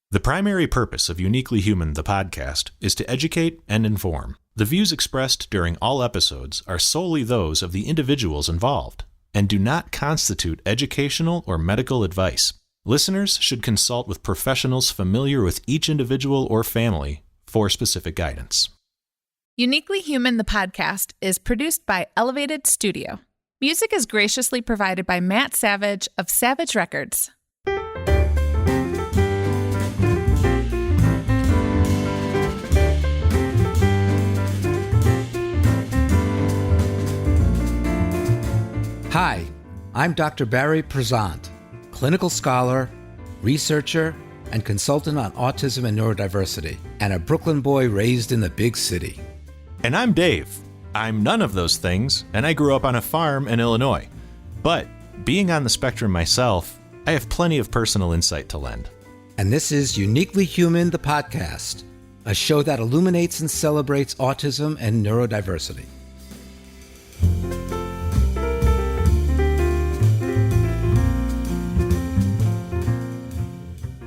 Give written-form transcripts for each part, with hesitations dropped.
The primary purpose of Uniquely Human, the podcast, is to educate and inform. The views expressed during all episodes are solely those of the individuals involved and do not constitute educational or medical advice. Listeners should consult with professionals familiar with each individual or family for specific guidance. Uniquely Human, the podcast, is produced by Elevated Studio. Music is graciously provided by Matt Savage of Savage Records. Hi, I'm Dr. Barry Prezant, clinical scholar, researcher, and consultant on autism and neurodiversity, and a Brooklyn boy raised in the big city. And I'm Dave. I'm none of those things, and I grew up on a farm in Illinois. But being on the spectrum myself, I have plenty of personal insight to lend. And this is Uniquely Human, the podcast, a show that illuminates and celebrates autism and neurodiversity.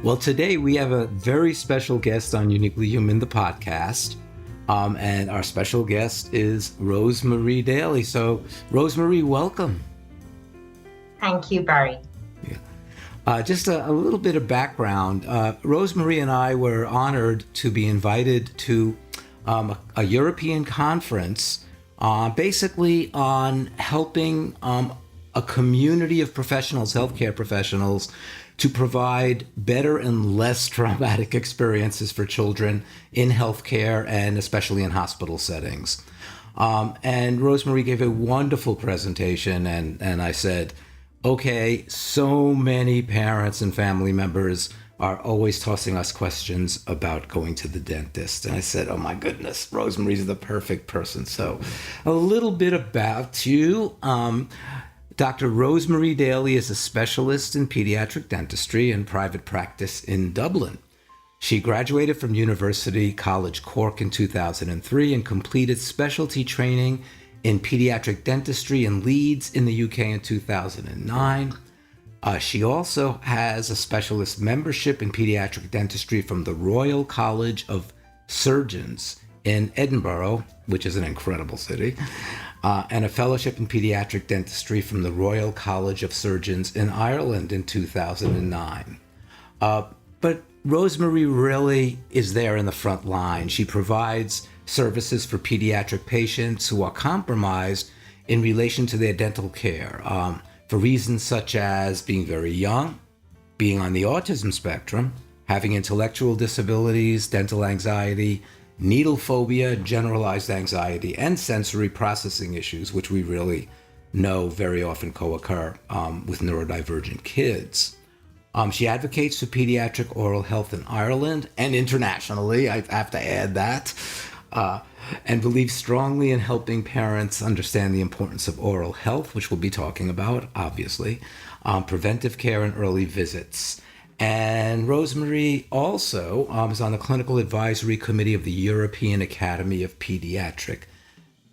Well, today we have a very special guest on Uniquely Human, the podcast. And our special guest is Rosemarie Daly. So, Rosemarie, welcome. Thank you, Barry. Yeah. Just a little bit of background. Rosemarie and I were honored to be invited to a European conference, basically on helping a community of professionals, healthcare professionals, to provide better and less traumatic experiences for children in healthcare and especially in hospital settings. And Rosemarie gave a wonderful presentation, and I said, okay, so many parents and family members are always tossing us questions about going to the dentist. And I said, oh my goodness, Rosemarie's the perfect person. So a little bit about you. Dr. Rosemarie Daly is a specialist in pediatric dentistry and private practice in Dublin. She graduated from University College Cork in 2003 and completed specialty training in pediatric dentistry in Leeds in the UK in 2009. She also has a specialist membership in pediatric dentistry from the Royal College of Surgeons in Edinburgh, which is an incredible city. And a fellowship in pediatric dentistry from the Royal College of Surgeons in Ireland in 2009. But Rosemarie really is there in the front line. She provides services for pediatric patients who are compromised in relation to their dental care for reasons such as being very young, being on the autism spectrum, having intellectual disabilities, dental anxiety, needle phobia, generalized anxiety, and sensory processing issues, which we really know very often co-occur with neurodivergent kids. She advocates for pediatric oral health in Ireland and internationally, I have to add that, and believes strongly in helping parents understand the importance of oral health, which we'll be talking about, obviously, preventive care and early visits. And Rosemarie also is on the clinical advisory committee of the European Academy of Pediatric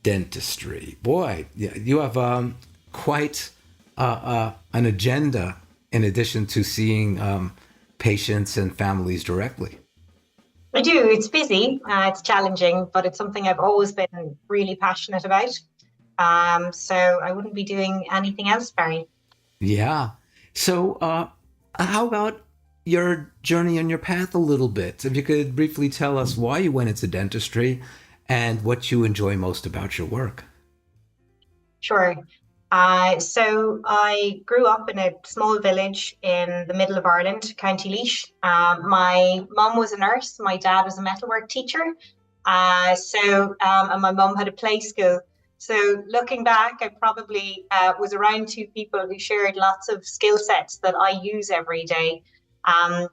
Dentistry. Boy, you have quite an agenda in addition to seeing patients and families directly. I do. It's busy. It's challenging, but it's something I've always been really passionate about. So I wouldn't be doing anything else, Barry. Yeah. So how about your journey and your path a little bit? If you could briefly tell us why you went into dentistry and what you enjoy most about your work. Sure. So I grew up in a small village in the middle of Ireland, County Laois. My mum was a nurse. My dad was a metalwork teacher. And my mum had a play school. So looking back, I probably was around two people who shared lots of skill sets that I use every day.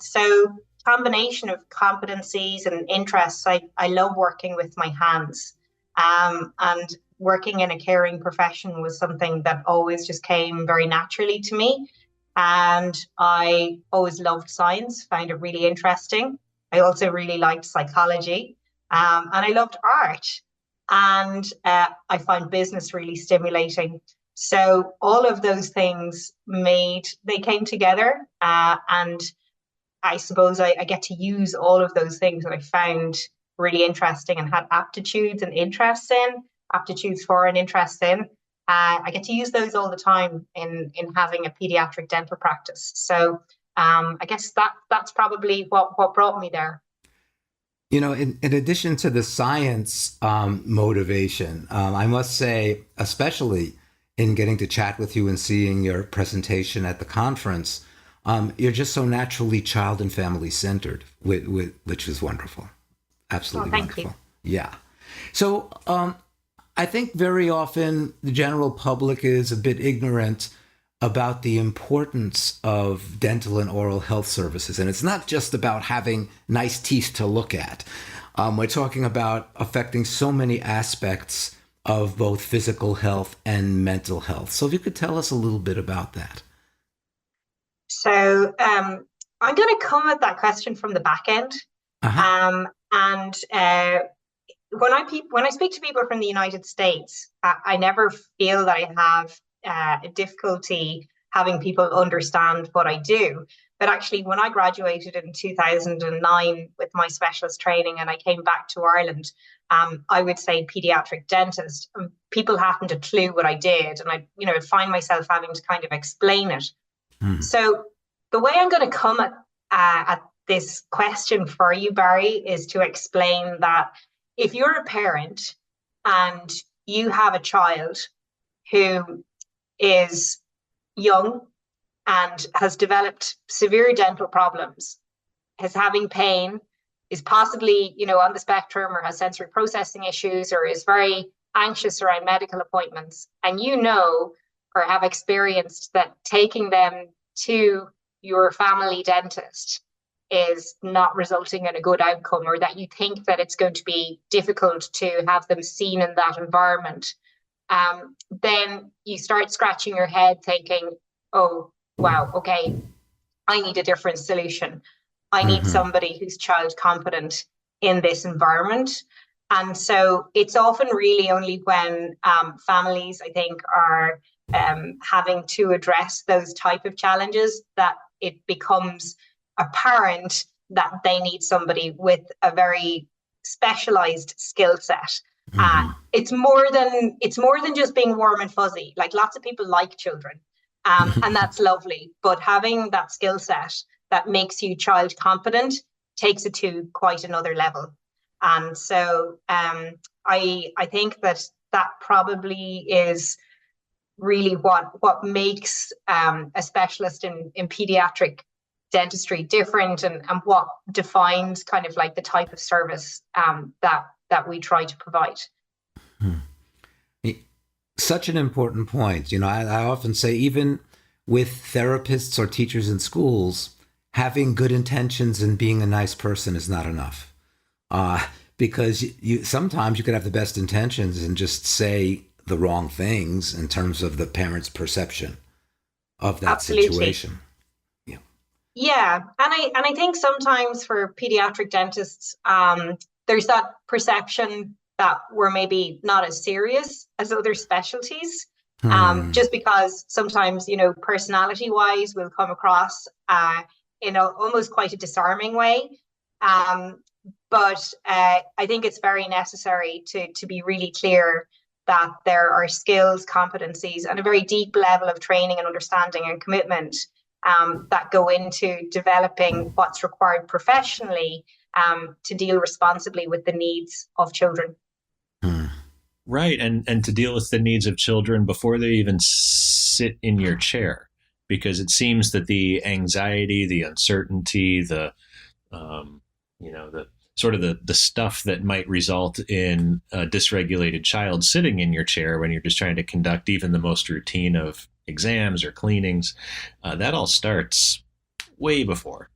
So combination of competencies and interests, I love working with my hands. And working in a caring profession was something that always just came very naturally to me. And I always loved science, found it really interesting. I also really liked psychology, and I loved art. And I found business really stimulating. So all of those things came together, and I suppose I get to use all of those things that I found really interesting and had aptitudes and interests in, aptitudes for and interests in. I get to use those all the time in having a pediatric dental practice. So I guess that's probably what brought me there. You know, in addition to the science motivation, I must say, especially in getting to chat with you and seeing your presentation at the conference, you're just so naturally child and family centered, which is wonderful. Absolutely thank wonderful. you. Yeah. So I think very often the general public is a bit ignorant about the importance of dental and oral health services. And it's not just about having nice teeth to look at. We're talking about affecting so many aspects of both physical health and mental health. So if you could tell us a little bit about that. So I'm going to come at that question from the back end. Uh-huh. And when I speak to people from the United States, I never feel that I have a difficulty having people understand what I do. But actually, when I graduated in 2009 with my specialist training and I came back to Ireland, I would say pediatric dentist. People hadn't a clue what I did, and I'd find myself having to kind of explain it. So the way I'm going to come at this question for you, Barry, is to explain that if you're a parent and you have a child who is young and has developed severe dental problems, is having pain, is possibly, on the spectrum or has sensory processing issues or is very anxious around medical appointments, and or have experienced that taking them to your family dentist is not resulting in a good outcome, or that you think that it's going to be difficult to have them seen in that environment, then you start scratching your head thinking, oh, wow, okay, I need a different solution. I need somebody who's child competent in this environment. And so it's often really only when families, I think, are having to address those type of challenges that it becomes apparent that they need somebody with a very specialized skill set. It's more than just being warm and fuzzy. Like, lots of people like children, and that's lovely. But having that skill set that makes you child competent takes it to quite another level. And so I think that probably is really what makes a specialist in pediatric dentistry different, and what defines kind of like the type of service that we try to provide. Such an important point. I often say, even with therapists or teachers in schools, having good intentions and being a nice person is not enough. Because sometimes you could have the best intentions and just say the wrong things in terms of the parent's perception of that situation. Yeah, and I think sometimes for pediatric dentists, there's that perception that we're maybe not as serious as other specialties, just because sometimes, personality-wise, we'll come across in almost quite a disarming way. But I think it's very necessary to be really clear that there are skills, competencies, and a very deep level of training and understanding and commitment that go into developing what's required professionally to deal responsibly with the needs of children. Right, and to deal with the needs of children before they even sit in your chair, because it seems that the anxiety, the uncertainty, the sort of the stuff that might result in a dysregulated child sitting in your chair when you're just trying to conduct even the most routine of exams or cleanings, that all starts way before.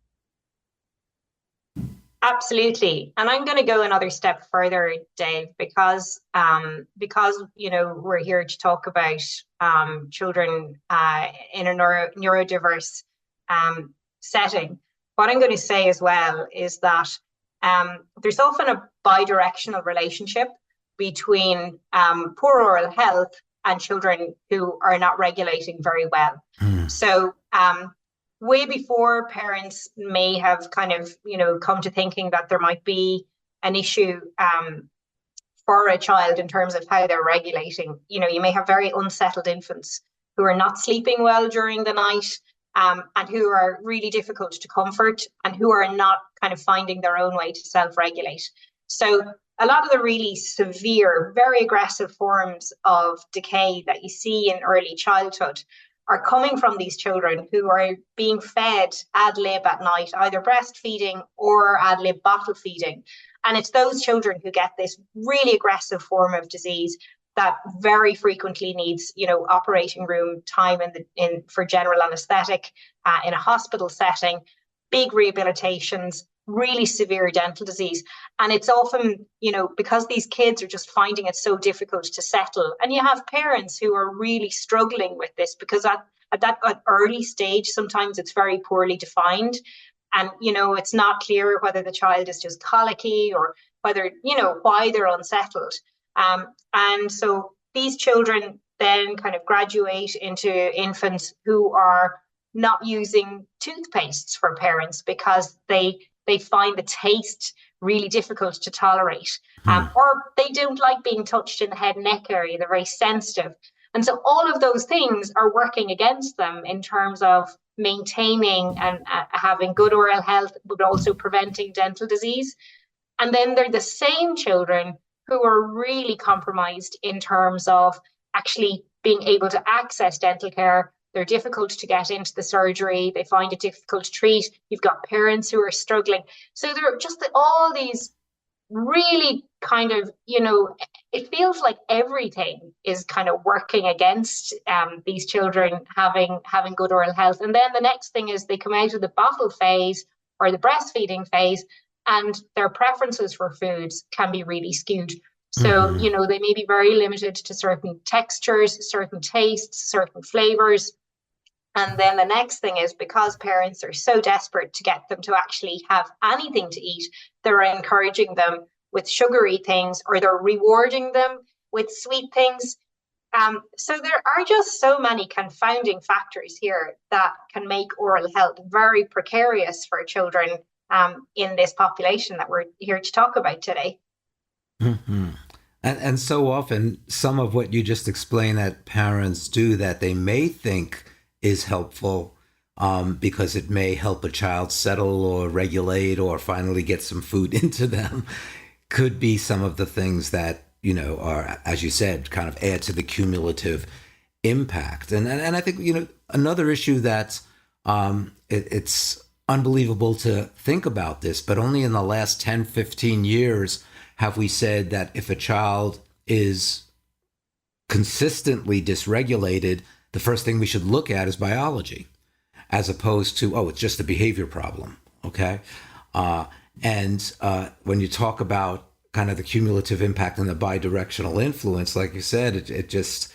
Absolutely. And I'm going to go another step further, Dave, because we're here to talk about children in a neurodiverse setting. What I'm going to say as well is that there's often a bidirectional relationship between poor oral health and children who are not regulating very well. So way before parents may have kind of, come to thinking that there might be an issue for a child in terms of how they're regulating. You may have very unsettled infants who are not sleeping well during the night, and who are really difficult to comfort, and who are not kind of finding their own way to self-regulate. So a lot of the really severe, very aggressive forms of decay that you see in early childhood are coming from these children who are being fed ad lib at night, either breastfeeding or ad lib bottle feeding. And it's those children who get this really aggressive form of disease that very frequently needs, operating room time for general anesthetic, in a hospital setting, big rehabilitations, really severe dental disease. And it's often, because these kids are just finding it so difficult to settle. And you have parents who are really struggling with this because at that early stage, sometimes it's very poorly defined. And, it's not clear whether the child is just colicky or whether, why they're unsettled. And so these children then kind of graduate into infants who are not using toothpastes for parents because they find the taste really difficult to tolerate, or they don't like being touched in the head and neck area. They're very sensitive. And so all of those things are working against them in terms of maintaining and having good oral health, but also preventing dental disease. And then they're the same children who are really compromised in terms of actually being able to access dental care. They're difficult to get into the surgery. They find it difficult to treat. You've got parents who are struggling. So there are just all these really kind of, it feels like everything is kind of working against these children having good oral health. And then the next thing is they come out of the bottle phase or the breastfeeding phase, and their preferences for foods can be really skewed. So, they may be very limited to certain textures, certain tastes, certain flavors. And then the next thing is, because parents are so desperate to get them to actually have anything to eat, they're encouraging them with sugary things, or they're rewarding them with sweet things. So there are just so many confounding factors here that can make oral health very precarious for children in this population that we're here to talk about today. Mm-hmm. And so often, some of what you just explained that parents do that they may think is helpful because it may help a child settle or regulate or finally get some food into them, could be some of the things that, are, as you said, kind of add to the cumulative impact. And I think, another issue that it's unbelievable to think about this, but only in the last 10, 15 years have we said that if a child is consistently dysregulated, the first thing we should look at is biology, as opposed to, it's just a behavior problem, okay? And when you talk about kind of the cumulative impact and the bidirectional influence, like you said, it just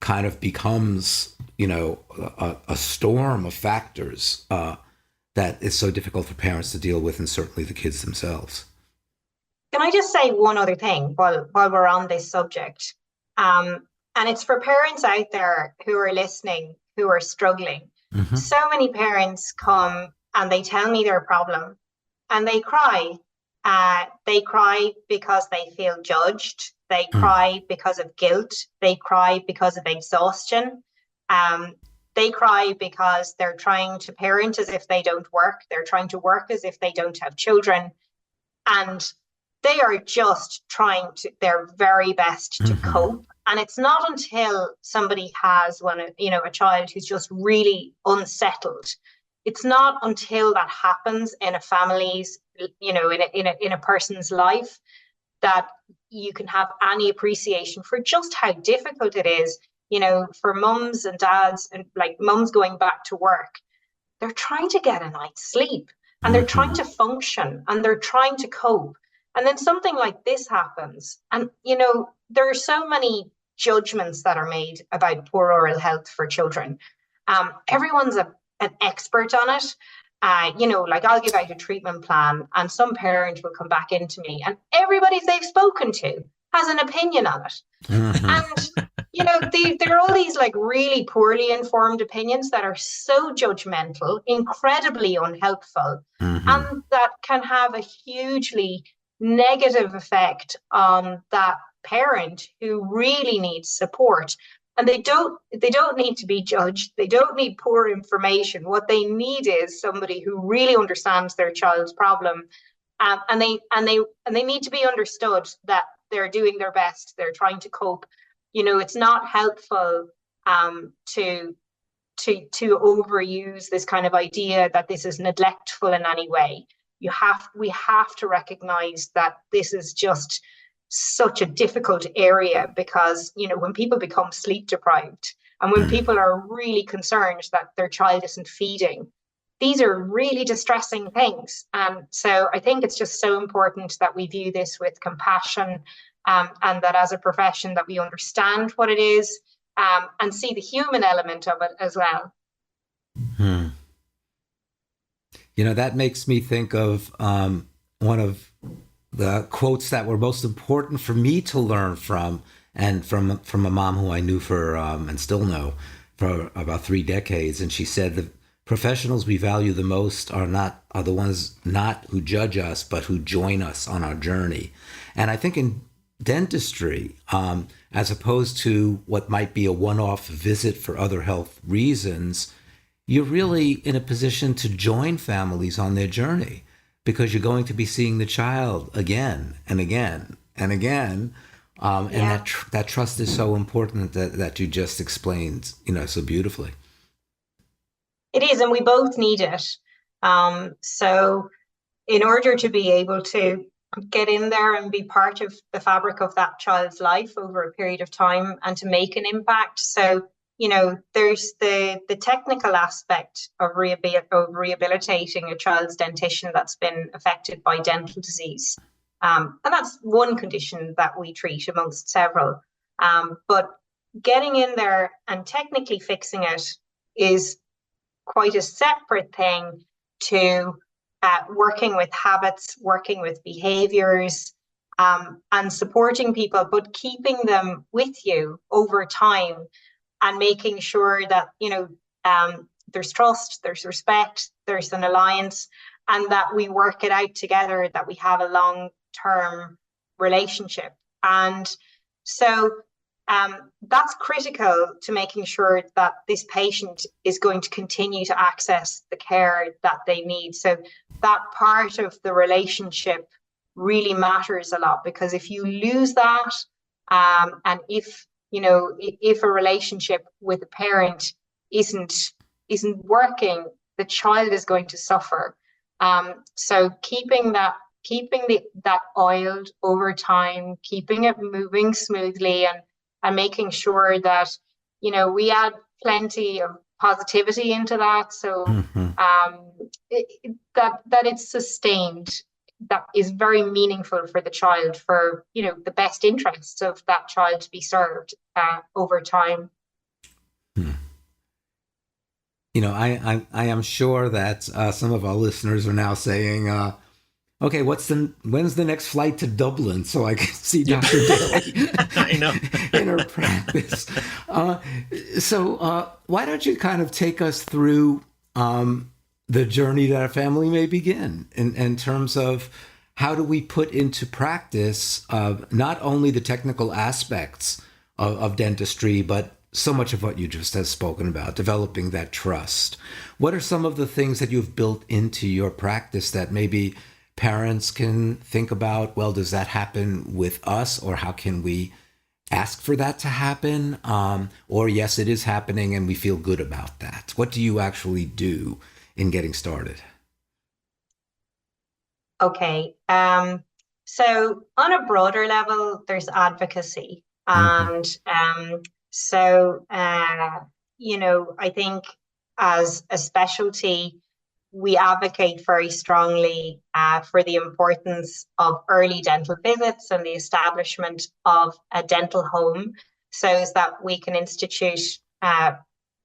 kind of becomes, a storm of factors that is so difficult for parents to deal with, and certainly the kids themselves. Can I just say one other thing while we're on this subject? And it's for parents out there who are listening, who are struggling. Mm-hmm. So many parents come and they tell me their problem and they cry. They cry because they feel judged. They cry because of guilt. They cry because of exhaustion. They cry because they're trying to parent as if they don't work. They're trying to work as if they don't have children. And they are just trying their very best to cope. And it's not until somebody has a child who's just really unsettled. It's not until that happens in a family's, in a person's life, that you can have any appreciation for just how difficult it is, for mums and dads, and like mums going back to work. They're trying to get a night's sleep, and they're trying to function, and they're trying to cope. And then something like this happens. And, there are so many judgments that are made about poor oral health for children. Everyone's an expert on it. Like I'll give out a treatment plan and some parent will come back into me and everybody they've spoken to has an opinion on it. And, there are all these like really poorly informed opinions that are so judgmental, incredibly unhelpful, and that can have a hugely negative effect on that parent who really needs support. And they don't need to be judged. They don't need poor information. What they need is somebody who really understands their child's problem, and they need to be understood that they're doing their best. They're trying to cope. It's not helpful to overuse this kind of idea that this is neglectful in any way. We have to recognize that this is just such a difficult area, because when people become sleep deprived and when people are really concerned that their child isn't feeding, these are really distressing things. And so I think it's just so important that we view this with compassion, and that as a profession that we understand what it is, and see the human element of it as well. That makes me think of one of the quotes that were most important for me to learn from, and from a mom who I knew for and still know for about 3 decades. And she said, the professionals we value the most are the ones not who judge us, but who join us on our journey. And I think in dentistry, as opposed to what might be a one-off visit for other health reasons, you're really in a position to join families on their journey, because you're going to be seeing the child again and again and again. And that trust is so important that you just explained, so beautifully. It is, and we both need it. So in order to be able to get in there and be part of the fabric of that child's life over a period of time and to make an impact. So, there's the technical aspect of rehabilitating a child's dentition that's been affected by dental disease. And that's one condition that we treat amongst several. But getting in there and technically fixing it is quite a separate thing to working with habits, working with behaviors, and supporting people, but keeping them with you over time, and making sure that there's trust, there's respect, there's an alliance, and that we work it out together, that we have a long-term relationship. And so that's critical to making sure that this patient is going to continue to access the care that they need. So that part of the relationship really matters a lot, because if you lose that, and if a relationship with a parent isn't working, the child is going to suffer. So keeping that oiled over time, keeping it moving smoothly, and making sure that we add plenty of positivity into that, so that it's sustained, that is very meaningful for the child, for the best interests of that child to be served over time. I am sure that some of our listeners are now saying, okay, when's the next flight to Dublin so I can see Dr. Daly I know. in her practice? So why don't you kind of take us through the journey that a family may begin in terms of how do we put into practice not only the technical aspects of dentistry, but so much of what you just have spoken about, developing that trust. What are some of the things that you've built into your practice that maybe parents can think about? Well, does that happen with us, or how can we ask for that to happen? Or yes, it is happening and we feel good about that. What do you actually do in getting started? Okay. So on a broader level, there's advocacy. And I think as a specialty, we advocate very strongly for the importance of early dental visits and the establishment of a dental home, so as that we can institute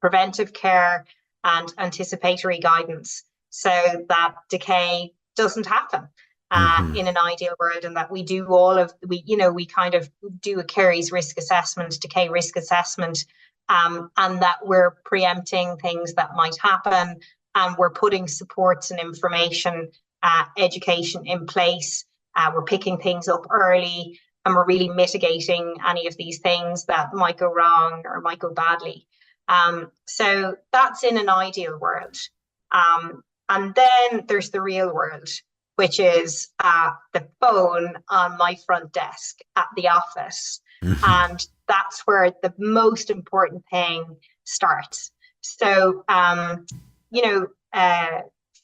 preventive care and anticipatory guidance, so that decay doesn't happen. in an ideal world, and that we do all of we kind of do a Carey's risk assessment, decay risk assessment, and that we're preempting things that might happen, and we're putting supports and information, education in place. We're picking things up early, and we're really mitigating any of these things that might go wrong or might go badly. So that's in an ideal world. And then there's the real world, which is the phone on my front desk at the office. And that's where the most important thing starts. So,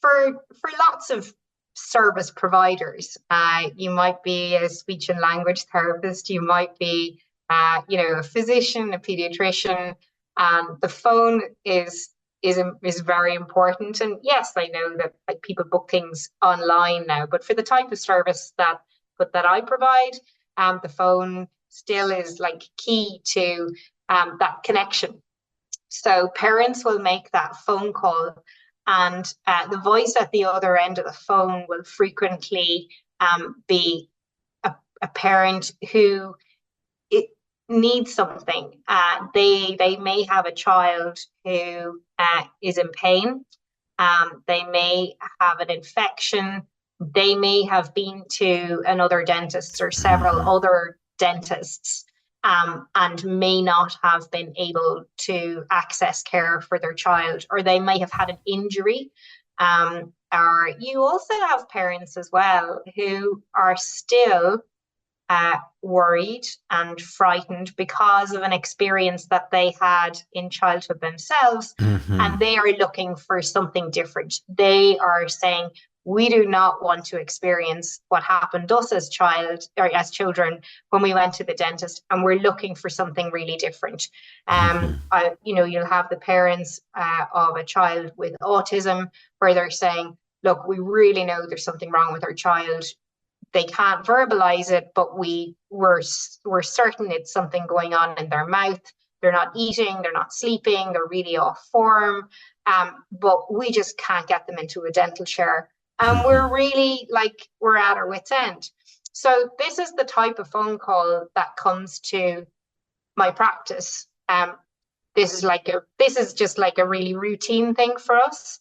for lots of service providers, you might be a speech and language therapist, you might be, a physician, a pediatrician. The phone is very important. And yes, I know that like people book things online now, but for the type of service that I provide, the phone still is like key to that connection. So parents will make that phone call, and the voice at the other end of the phone will frequently be a parent who needs something. They may have a child who is in pain. They may have an infection. They may have been to another dentist or several other dentists, and may not have been able to access care for their child, or they may have had an injury. Or you also have parents as well who are still worried and frightened because of an experience that they had in childhood themselves, and they are looking for something different. They are saying, we do not want to experience what happened to us as children when we went to the dentist, and we're looking for something really different. You'll have the parents of a child with autism where they're saying, look, we really know there's something wrong with our child. They can't verbalize it, but we're certain it's something going on in their mouth. They're not eating, they're not sleeping, they're really off form, but we just can't get them into a dental chair. And we're really we're at our wit's end. So this is the type of phone call that comes to my practice. This is just like a really routine thing for us.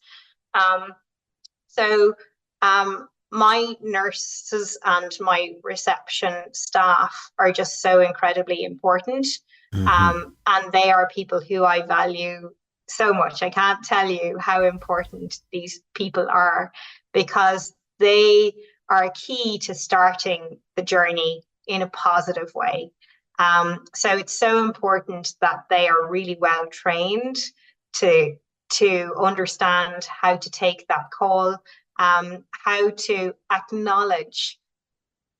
My nurses and my reception staff are just so incredibly important. And they are people who I value so much. I can't tell you how important these people are, because they are key to starting the journey in a positive way. So it's so important that they are really well trained to understand how to take that call, how to acknowledge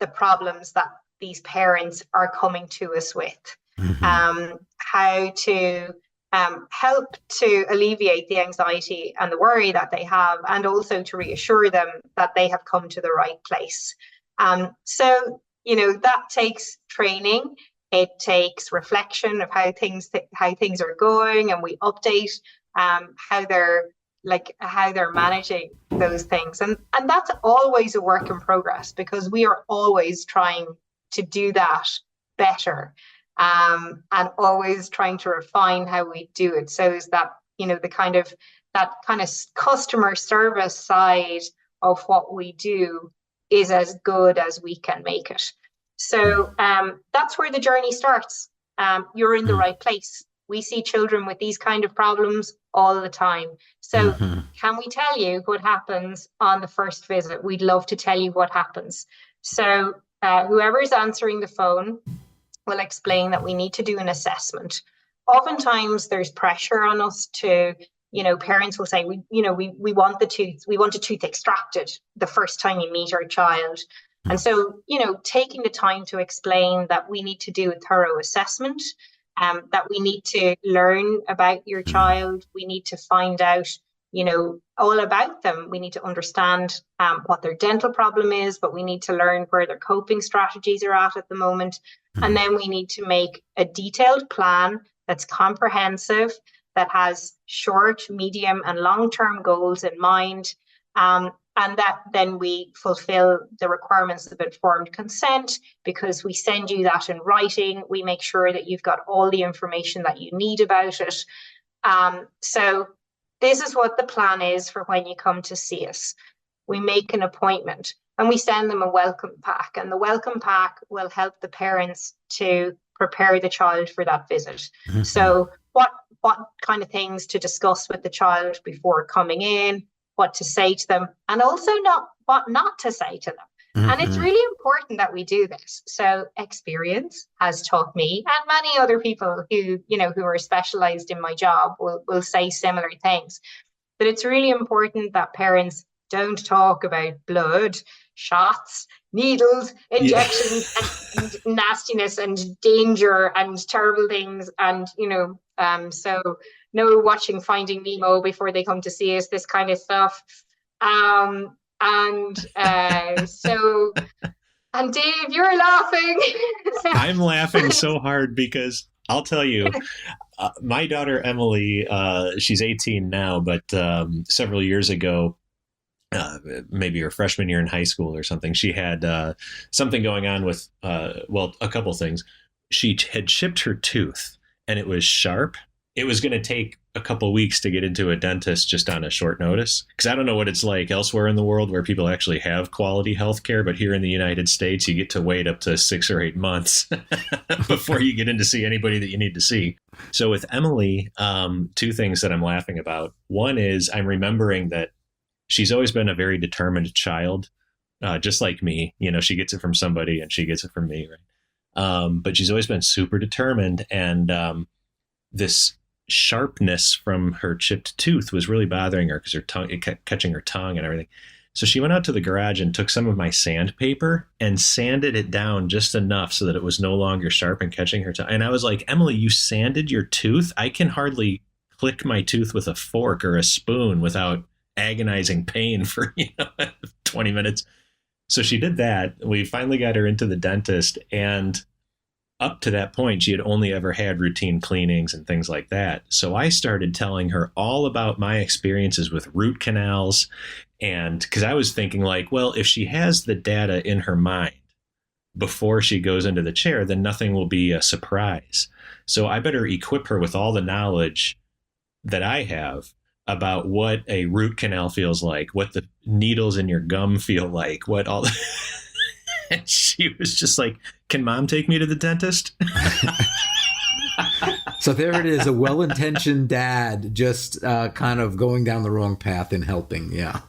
the problems that these parents are coming to us with, how to help to alleviate the anxiety and the worry that they have, and also to reassure them that they have come to the right place. So that takes training. It takes reflection of how things are going, and we update how they're managing those things, and that's always a work in progress, because we are always trying to do that better, and always trying to refine how we do it, so is that that kind of customer service side of what we do is as good as we can make it. So that's where the journey starts. You're in the right place. We see children with these kind of problems all the time. So can we tell you what happens on the first visit? We'd love to tell you what happens. So whoever is answering the phone will explain that we need to do an assessment. Oftentimes there's pressure on us to, parents will say, we want a tooth extracted the first time you meet our child. And so, taking the time to explain that we need to do a thorough assessment, that we need to learn about your child. We need to find out, all about them. We need to understand what their dental problem is, but we need to learn where their coping strategies are at the moment. And then we need to make a detailed plan that's comprehensive, that has short, medium, and long-term goals in mind. And And that then we fulfill the requirements of informed consent, because we send you that in writing. We make sure that you've got all the information that you need about it. So this is what the plan is for when you come to see us. We make an appointment and we send them a welcome pack. And the welcome pack will help the parents to prepare the child for that visit. Mm-hmm. So what kind of things to discuss with the child before coming in, what to say to them, and also what not to say to them. Mm-hmm. And it's really important that we do this. So experience has taught me, and many other people who are specialized in my job will say similar things, that it's really important that parents don't talk about blood, shots, needles, injections, and nastiness and danger and terrible things. And, so no watching Finding Nemo before they come to see us, this kind of stuff. And Dave, you're laughing. I'm laughing so hard because I'll tell you, my daughter, Emily, she's 18 now, but several years ago, maybe her freshman year in high school or something, she had something going on with, a couple things. She had chipped her tooth and it was sharp. It was going to take a couple weeks to get into a dentist just on a short notice. Because I don't know what it's like elsewhere in the world where people actually have quality health care. But here in the United States, you get to wait up to 6 or 8 months before you get in to see anybody that you need to see. So with Emily, 2 things that I'm laughing about. One is I'm remembering that she's always been a very determined child, just like me. She gets it from somebody and she gets it from me, right? But she's always been super determined. And this sharpness from her chipped tooth was really bothering her because her tongue, it kept catching her tongue and everything. So she went out to the garage and took some of my sandpaper and sanded it down just enough so that it was no longer sharp and catching her tongue. And I was like, Emily, you sanded your tooth? I can hardly click my tooth with a fork or a spoon without agonizing pain for 20 minutes. So she did that. We finally got her into the dentist, and up to that point she had only ever had routine cleanings and things like that. So I started telling her all about my experiences with root canals, and because I was thinking like, well, if she has the data in her mind before she goes into the chair, then nothing will be a surprise. So I better equip her with all the knowledge that I have about what a root canal feels like, what the needles in your gum feel like, what all. And she was just like, can mom take me to the dentist? So there it is, a well-intentioned dad just kind of going down the wrong path in helping. Yeah.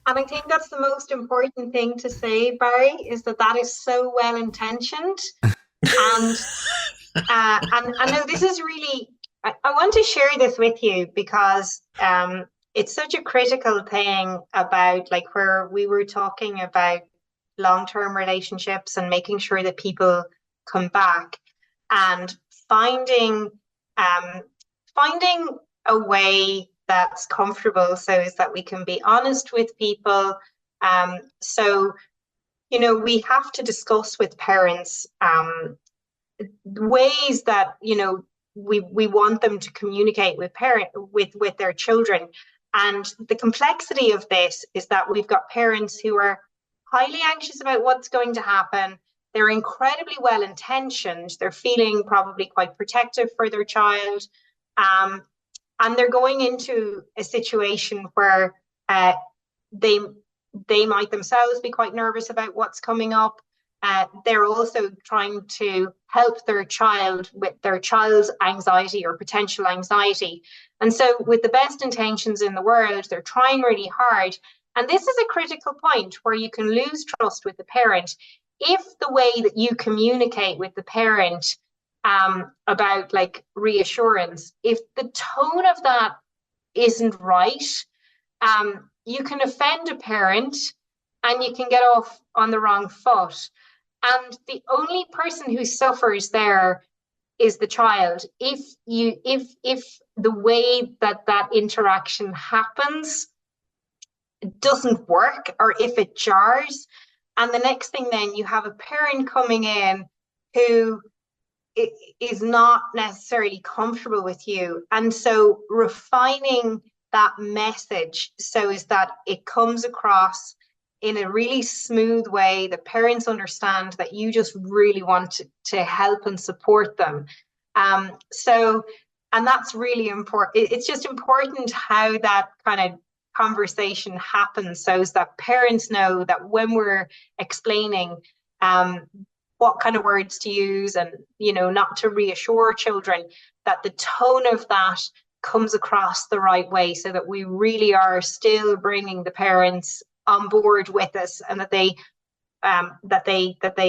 And I think that's the most important thing to say, Barry, is that is so well-intentioned. And I know this is really, I want to share this with you because it's such a critical thing about, like, where we were talking about long-term relationships and making sure that people come back, and finding a way that's comfortable so is that we can be honest with people. So we have to discuss with parents ways that we want them to communicate with their children. And the complexity of this is that we've got parents who are highly anxious about what's going to happen. They're incredibly well-intentioned. They're feeling probably quite protective for their child. And they're going into a situation where they might themselves be quite nervous about what's coming up. They're also trying to help their child with their child's anxiety or potential anxiety. And so with the best intentions in the world, they're trying really hard. And this is a critical point where you can lose trust with the parent if the way that you communicate with the parent about like reassurance, if the tone of that isn't right, you can offend a parent and you can get off on the wrong foot. And the only person who suffers there is the child. If the way that interaction happens doesn't work, or if it jars, and the next thing then you have a parent coming in who is not necessarily comfortable with you. And so refining that message so is that it comes across in a really smooth way, that parents understand that you just really want to help and support them. And that's really important. It's just important how that kind of conversation happens, so that parents know that when we're explaining what kind of words to use, and not to reassure children, that the tone of that comes across the right way, so that we really are still bringing the parents on board with us, and that they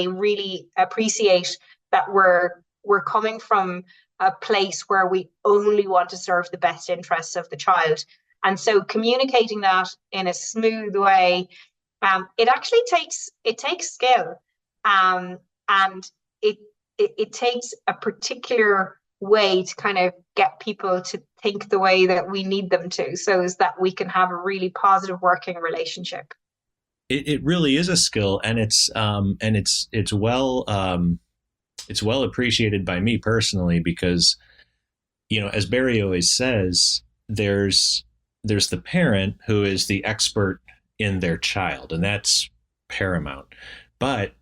really appreciate that we're coming from a place where we only want to serve the best interests of the child. And so communicating that in a smooth way, it actually takes skill, and it takes a particular way to kind of get people to think the way that we need them to, so as that we can have a really positive working relationship. It really is a skill, and it's well appreciated by me personally, because as Barry always says, there's the parent who is the expert in their child, and that's paramount. But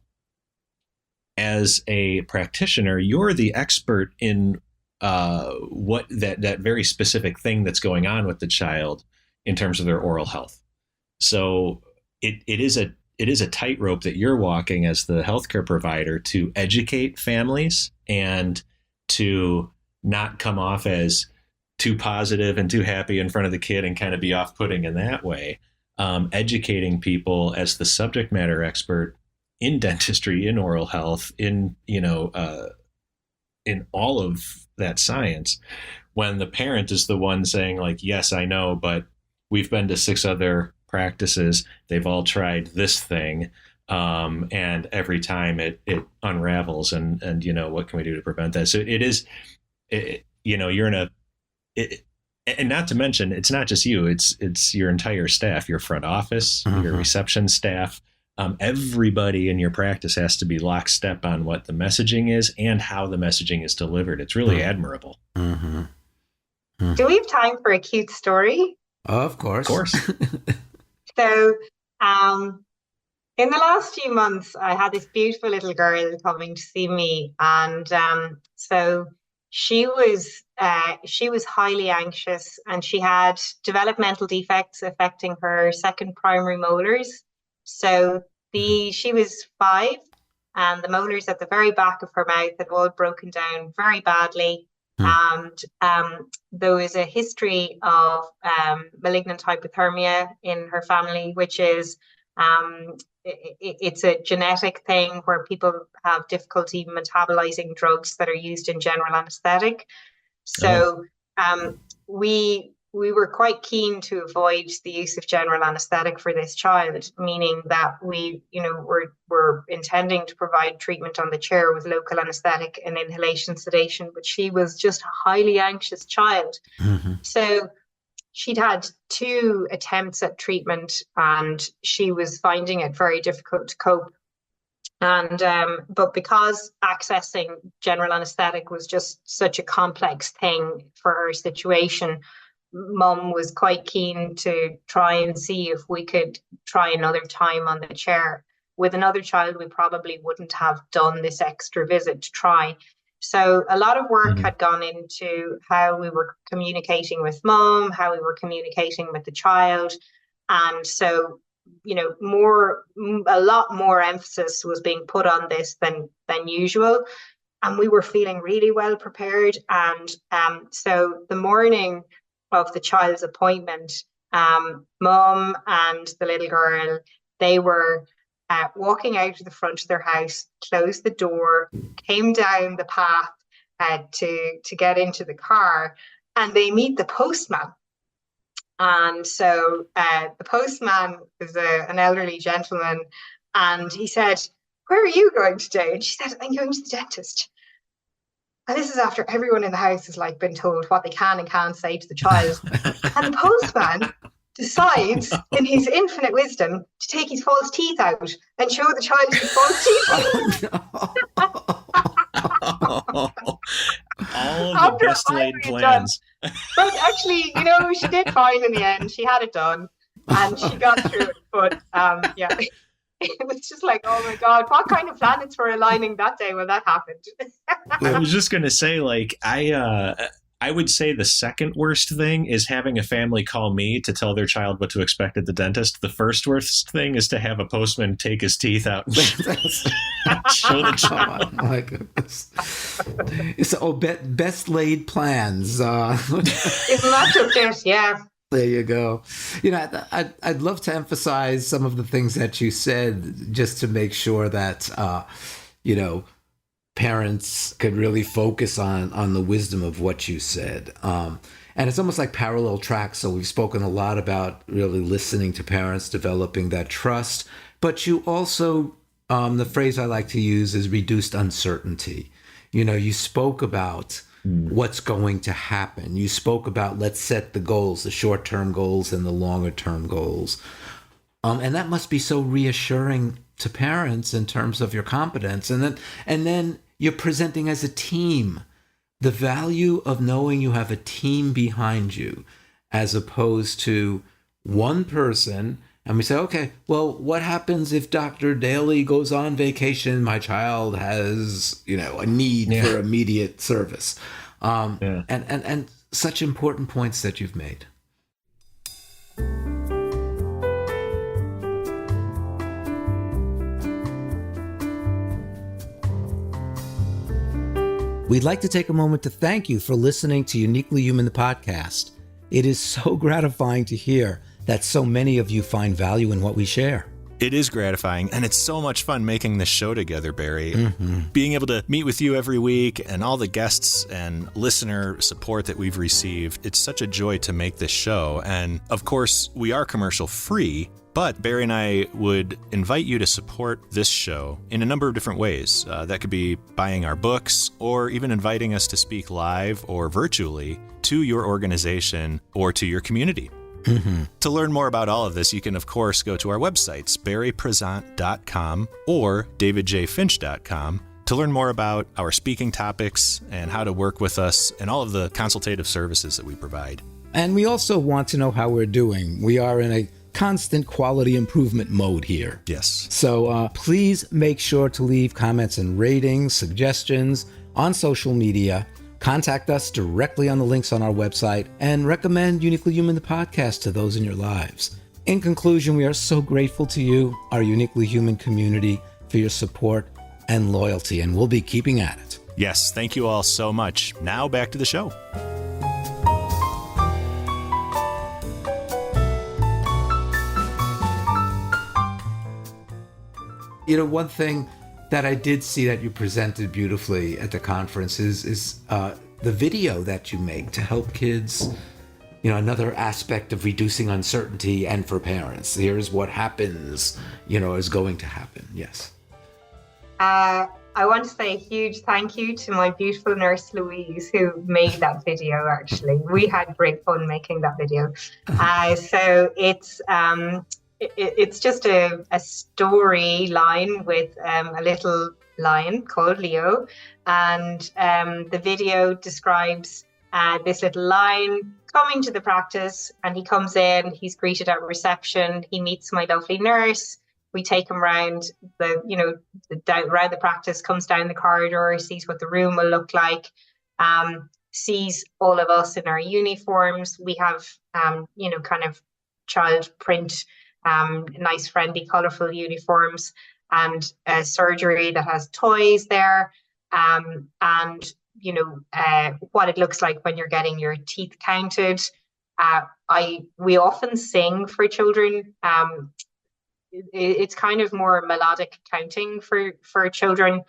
as a practitioner, you're the expert in what that very specific thing that's going on with the child in terms of their oral health. So it is a tightrope that you're walking as the healthcare provider, to educate families and to not come off as too positive and too happy in front of the kid and kind of be off-putting in that way. Educating people as the subject matter expert in dentistry, in oral health, in all of that science, when the parent is the one saying, like, yes, I know, but we've been to 6 other practices, they've all tried this thing, and every time it unravels, and what can we do to prevent that? So you're in and not to mention, it's not just you, it's your entire staff, your front office, your reception staff. Everybody in your practice has to be lockstep on what the messaging is and how the messaging is delivered. It's really admirable. Do we have time for a cute story? Of course. So, in the last few months, I had this beautiful little girl coming to see me, and so she was highly anxious, and she had developmental defects affecting her second primary molars. So she was 5, and the molars at the very back of her mouth had all broken down very badly. And there was a history of malignant hypothermia in her family, which is it's a genetic thing where people have difficulty metabolizing drugs that are used in general anesthetic. So we were quite keen to avoid the use of general anesthetic for this child, meaning that we, were intending to provide treatment on the chair with local anesthetic and inhalation sedation, but she was just a highly anxious child. So she'd had 2 attempts at treatment, and she was finding it very difficult to cope. And but because accessing general anesthetic was just such a complex thing for her situation, Mum was quite keen to try and see if we could try another time on the chair. With another child, we probably wouldn't have done this extra visit to try. So a lot of work had gone into how we were communicating with Mum, how we were communicating with the child. And so, a lot more emphasis was being put on this than usual. And we were feeling really well prepared. And so the morning of the child's appointment, Mum and the little girl, they were walking out of the front of their house, closed the door, came down the path to get into the car, and they meet the postman. And so the postman is an elderly gentleman, and he said, "Where are you going today?" And she said, "I'm going to the dentist." And this is after everyone in the house has been told what they can and can't say to the child. And the postman decides, in his infinite wisdom, to take his false teeth out and show the child his false teeth. All How of wonder best why laid we had done. plans. But actually, she did fine in the end. She had it done and she got through it. But yeah, it was just like, oh my God, what kind of planets were aligning that day when that happened? I was just going to say, like, I would say the second worst thing is having a family call me to tell their child what to expect at the dentist. The first worst thing is to have a postman take his teeth out and show the child. Oh my goodness. It's best laid plans. Isn't that just it? Yeah. There you go. I'd love to emphasize some of the things that you said just to make sure that, parents could really focus on the wisdom of what you said. And it's almost like parallel tracks. So we've spoken a lot about really listening to parents, developing that trust. But you also, the phrase I like to use is reduced uncertainty. You spoke about what's going to happen. You spoke about let's set the goals, the short-term goals and the longer-term goals. And that must be so reassuring to parents in terms of your competence. And then you're presenting as a team. The value of knowing you have a team behind you as opposed to one person. And we say, okay, well, what happens if Dr. Daly goes on vacation? My child has, a need for immediate service. And such important points that you've made. We'd like to take a moment to thank you for listening to Uniquely Human, the podcast. It is so gratifying to hear that so many of you find value in what we share. It is gratifying, and it's so much fun making this show together, Barry. Mm-hmm. Being able to meet with you every week and all the guests and listener support that we've received, it's such a joy to make this show. And of course, we are commercial free, but Barry and I would invite you to support this show in a number of different ways. That could be buying our books or even inviting us to speak live or virtually to your organization or to your community. Mm-hmm. To learn more about all of this, you can, of course, go to our websites, barrypresent.com or davidjfinch.com, to learn more about our speaking topics and how to work with us and all of the consultative services that we provide. And we also want to know how we're doing. We are in a constant quality improvement mode here. Yes. So please make sure to leave comments and ratings, suggestions on social media. Contact us directly on the links on our website and recommend Uniquely Human, the podcast, to those in your lives. In conclusion, we are so grateful to you, our Uniquely Human community, for your support and loyalty, and we'll be keeping at it. Yes, thank you all so much. Now back to the show. One thing that I did see that you presented beautifully at the conference is the video that you make to help kids, another aspect of reducing uncertainty and for parents. Here's what happens, is going to happen. Yes. I want to say a huge thank you to my beautiful nurse, Louise, who made that video, actually. We had great fun making that video. So it's just a storyline with a little lion called Leo, and the video describes this little lion coming to the practice, and he comes in, he's greeted at reception, he meets my lovely nurse, we take him around around the practice, comes down the corridor, sees what the room will look like, sees all of us in our uniforms. We have kind of child print, nice, friendly, colorful uniforms, and a surgery that has toys there, and what it looks like when you're getting your teeth counted. We often sing for children. It's kind of more melodic counting for children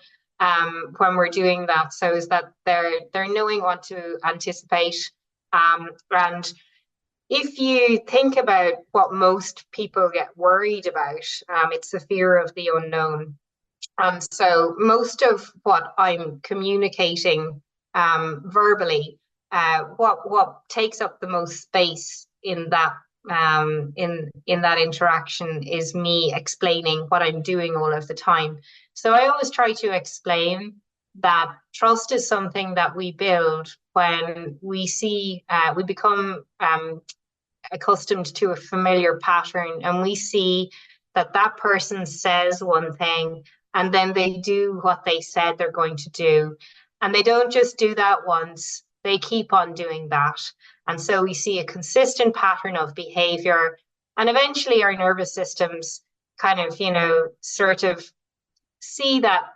when we're doing that, so is that they're knowing what to anticipate, and if you think about what most people get worried about, it's the fear of the unknown. So most of what I'm communicating verbally, what takes up the most space in that in that interaction is me explaining what I'm doing all of the time. So I always try to explain that trust is something that we build when we see, we become accustomed to a familiar pattern, and we see that that person says one thing and then they do what they said they're going to do. And they don't just do that once, they keep on doing that. And so we see a consistent pattern of behavior. And eventually our nervous systems kind of, sort of see that's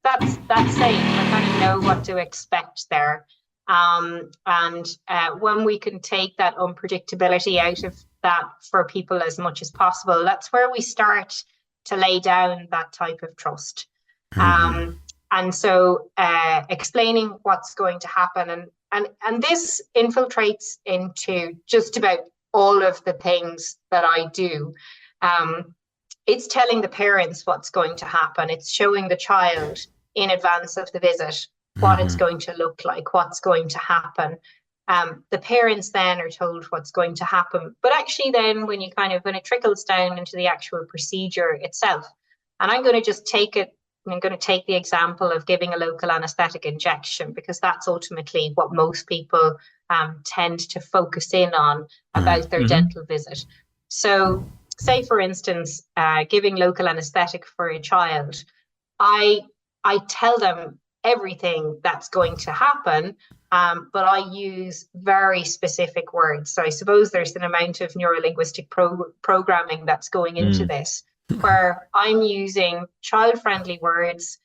safe. I kind of know what to expect there. And when we can take that unpredictability out of that for people as much as possible, that's where we start to lay down that type of trust. And so explaining what's going to happen, and this infiltrates into just about all of the things that I do. It's telling the parents what's going to happen. It's showing the child in advance of the visit what it's going to look like, what's going to happen. The parents then are told what's going to happen. But actually then when it trickles down into the actual procedure itself, and I'm going to just take the example of giving a local anesthetic injection, because that's ultimately what most people tend to focus in on about their dental visit. So say, for instance, giving local anesthetic for a child, I tell them everything that's going to happen, but I use very specific words. So I suppose there's an amount of neurolinguistic programming that's going into this, where I'm using child-friendly words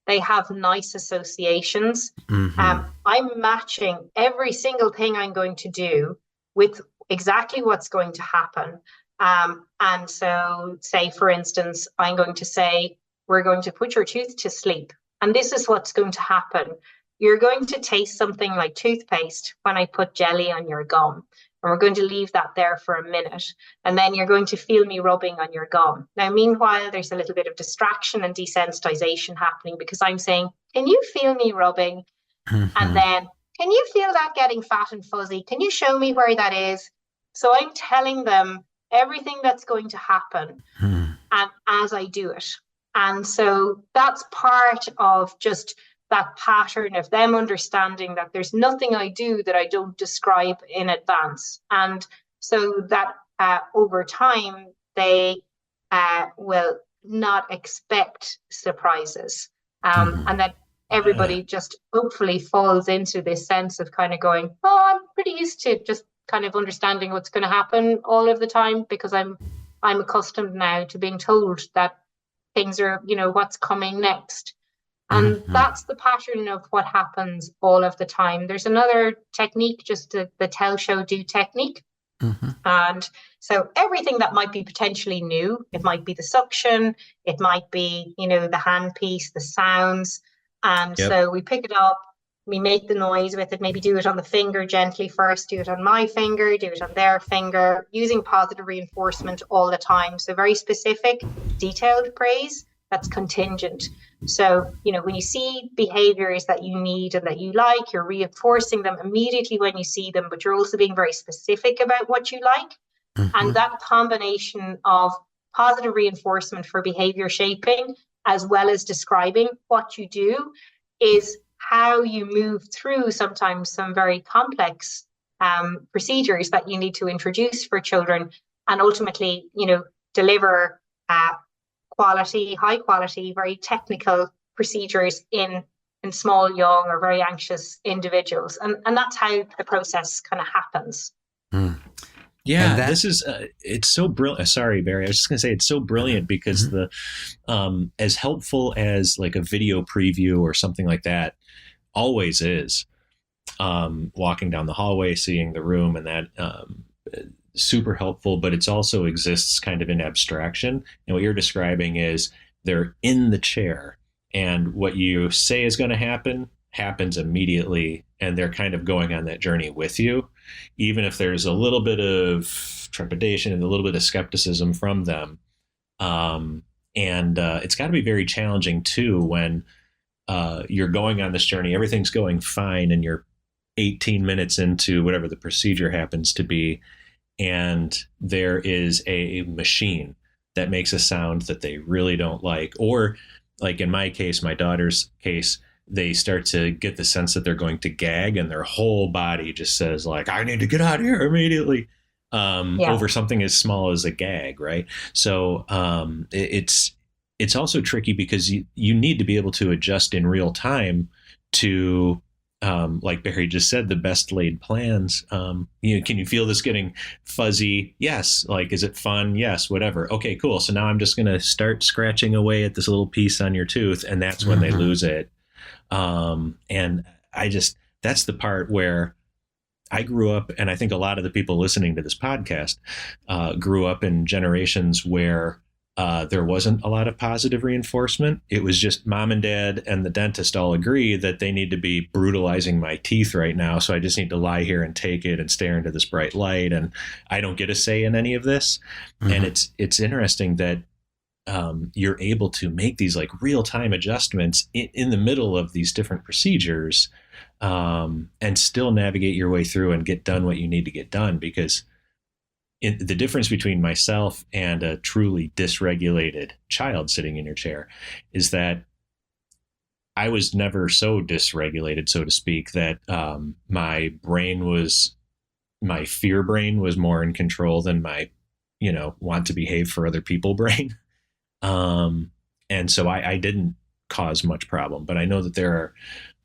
they have nice associations. I'm matching every single thing I'm going to do with exactly what's going to happen. And so say, for instance, I'm going to say, we're going to put your tooth to sleep. And this is what's going to happen. You're going to taste something like toothpaste when I put jelly on your gum. And we're going to leave that there for a minute. And then you're going to feel me rubbing on your gum. Now, meanwhile, there's a little bit of distraction and desensitization happening, because I'm saying, can you feel me rubbing? And then, can you feel that getting fat and fuzzy? Can you show me where that is? So I'm telling them everything that's going to happen and as I do it. And so that's part of just that pattern of them understanding that there's nothing I do that I don't describe in advance. And so that over time, they will not expect surprises. And that everybody just hopefully falls into this sense of kind of going, oh, I'm pretty used to just kind of understanding what's going to happen all of the time, because I'm accustomed now to being told that things are, what's coming next. And that's the pattern of what happens all of the time. There's another technique, just the tell, show, do technique. And so everything that might be potentially new, it might be the suction, it might be, the handpiece, the sounds. And so we pick it up, we make the noise with it, maybe do it on the finger gently first, do it on my finger, do it on their finger, using positive reinforcement all the time. So very specific, detailed praise that's contingent. So, when you see behaviors that you need and that you like, you're reinforcing them immediately when you see them, but you're also being very specific about what you like. And that combination of positive reinforcement for behavior shaping, as well as describing what you do, is how you move through sometimes some very complex procedures that you need to introduce for children, and ultimately, deliver high quality, very technical procedures in small, young, or very anxious individuals. And that's how the process kind of happens. Yeah, this is, it's so brilliant. Sorry, Barry. I was just going to say, it's so brilliant because the, as helpful as like a video preview or something like that always is, walking down the hallway, seeing the room, and that, super helpful, but it's also exists kind of in abstraction. And what you're describing is they're in the chair, and what you say is going to happen happens immediately, and they're kind of going on that journey with you, even if there's a little bit of trepidation and a little bit of skepticism from them. It's got to be very challenging too when you're going on this journey, everything's going fine, and you're 18 minutes into whatever the procedure happens to be, and there is a machine that makes a sound that they really don't like, or like in my case, my daughter's case, they start to get the sense that they're going to gag, and their whole body just says like, I need to get out of here immediately, over something as small as a gag. Right. So it's also tricky because you need to be able to adjust in real time to, like Barry just said, the best laid plans. Can you feel this getting fuzzy? Yes. Like, is it fun? Yes. Whatever. Okay, cool. So now I'm just going to start scratching away at this little piece on your tooth. And that's when they lose it. And that's the part where I grew up, and I think a lot of the people listening to this podcast grew up in generations where there wasn't a lot of positive reinforcement. It was just mom and dad and the dentist all agree that they need to be brutalizing my teeth right now. So I just need to lie here and take it and stare into this bright light. And I don't get a say in any of this. And it's interesting that you're able to make these like real-time adjustments in the middle of these different procedures, and still navigate your way through and get done what you need to get done. Because the difference between myself and a truly dysregulated child sitting in your chair is that I was never so dysregulated, so to speak, that my fear brain was more in control than my, want to behave for other people brain. And so I didn't cause much problem, but I know that there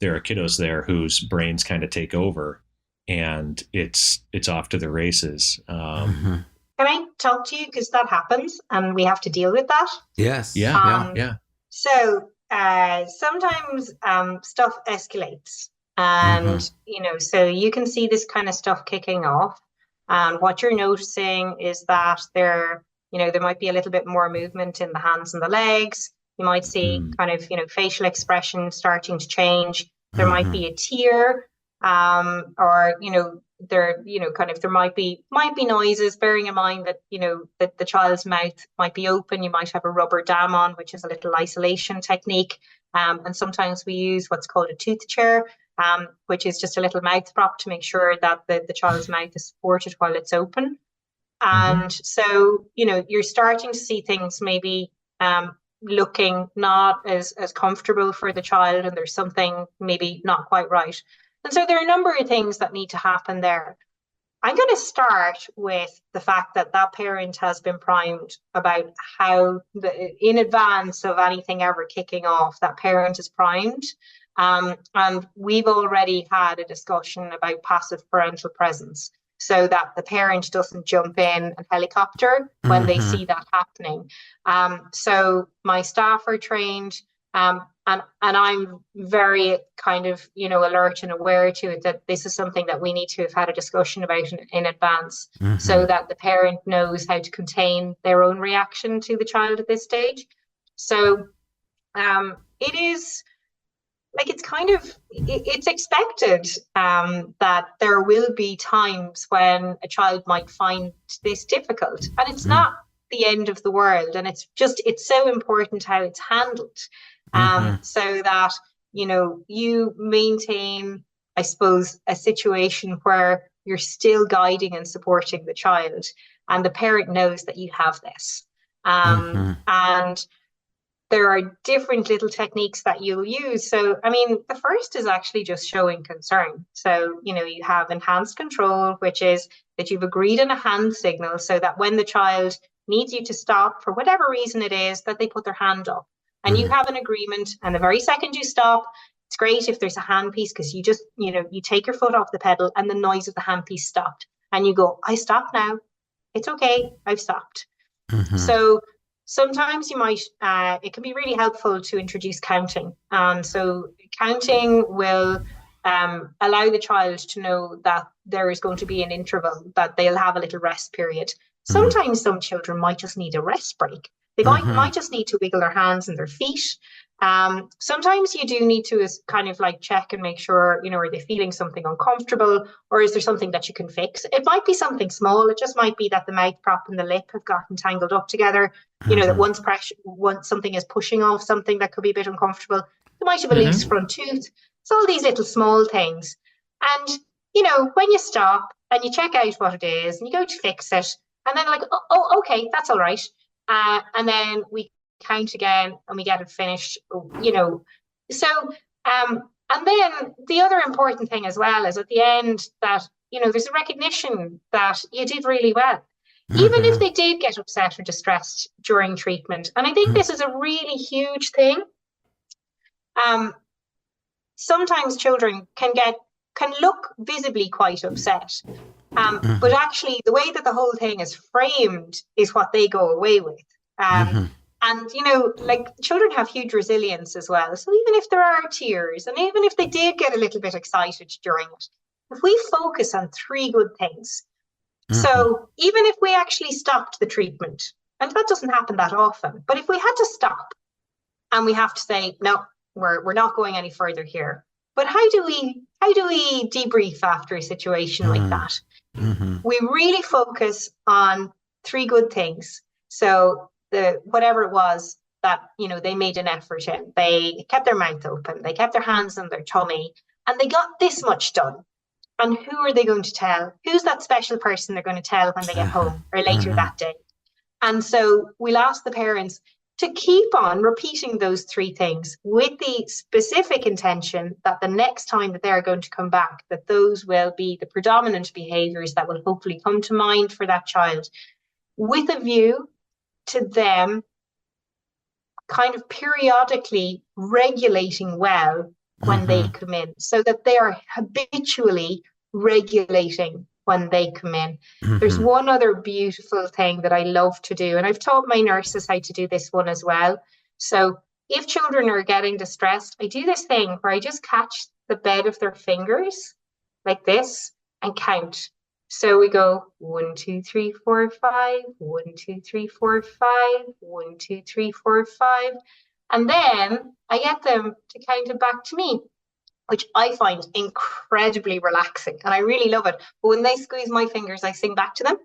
are kiddos there whose brains kind of take over, and it's off to the races. Can I talk to you? Because that happens and we have to deal with that. Yes. Yeah. So sometimes stuff escalates, and, so you can see this kind of stuff kicking off. And what you're noticing is that there might be a little bit more movement in the hands and the legs. You might see kind of, facial expression starting to change. There might be a tear, or, there might be noises, bearing in mind that, that the child's mouth might be open. You might have a rubber dam on, which is a little isolation technique. And sometimes we use what's called a tooth chair, which is just a little mouth prop to make sure that the child's mouth is supported while it's open. And so, you're starting to see things maybe looking not as comfortable for the child, and there's something maybe not quite right. And so there are a number of things that need to happen there. I'm going to start with the fact that parent has been primed about how, in advance of anything ever kicking off, that parent is primed. And we've already had a discussion about passive parental presence, so that the parent doesn't jump in and helicopter when they see that happening. So my staff are trained, and I'm very kind of, alert and aware to it, that this is something that we need to have had a discussion about in advance, so that the parent knows how to contain their own reaction to the child at this stage. So it is, like, it's expected that there will be times when a child might find this difficult, and it's not the end of the world. And it's so important how it's handled, so that, you maintain, I suppose, a situation where you're still guiding and supporting the child, and the parent knows that you have this. And there are different little techniques that you'll use. So, the first is actually just showing concern. So, you have enhanced control, which is that you've agreed on a hand signal, so that when the child needs you to stop for whatever reason it is, that they put their hand up, and you have an agreement. And the very second you stop, it's great if there's a handpiece, because you just, you take your foot off the pedal and the noise of the handpiece stopped, and you go, I stopped now. It's okay. I've stopped. So sometimes you might, it can be really helpful to introduce counting. And so counting will allow the child to know that there is going to be an interval, that they'll have a little rest period. Sometimes some children might just need a rest break. They might just need to wiggle their hands and their feet. Sometimes you do need to kind of like check and make sure, are they feeling something uncomfortable, or is there something that you can fix? It might be something small. It just might be that the mouth prop and the lip have gotten tangled up together. That once something is pushing off something that could be a bit uncomfortable. You might have a loose front tooth. It's all these little small things. And, when you stop and you check out what it is and you go to fix it, and then like, oh okay, that's all right. And then we count again, and we get it finished, you know. So, and then the other important thing as well is at the end that, you know, there's a recognition that you did really well, even if they did get upset or distressed during treatment. And I think this is a really huge thing. Sometimes children can look visibly quite upset. But actually, the way that the whole thing is framed is what they go away with. And, you know, like, children have huge resilience as well. So even if there are tears, and even if they did get a little bit excited during it, if we focus on 3 good things. So even if we actually stopped the treatment, and that doesn't happen that often, but if we had to stop and we have to say, no, we're not going any further here. But how do we debrief after a situation like that? We really focus on 3 good things. So whatever it was that, you know, they made an effort in, they kept their mouth open, they kept their hands on their tummy, and they got this much done. And who are they going to tell? Who's that special person they're going to tell when they get home or later that day? And so we'll ask the parents to keep on repeating those 3 things with the specific intention that the next time that they're going to come back, that those will be the predominant behaviours that will hopefully come to mind for that child, with a view to them kind of periodically regulating well when they come in, so that they are habitually regulating when they come in. There's one other beautiful thing that I love to do, and I've taught my nurses how to do this one as well. So if children are getting distressed, I do this thing where I just catch the bed of their fingers like this and count. So we go 1, 2, 3, 4, 5, 1, 2, 3, 4, 5, 1, 2, 3, 4, 5. And then I get them to count it back to me, which I find incredibly relaxing. And I really love it. But when they squeeze my fingers, I sing back to them.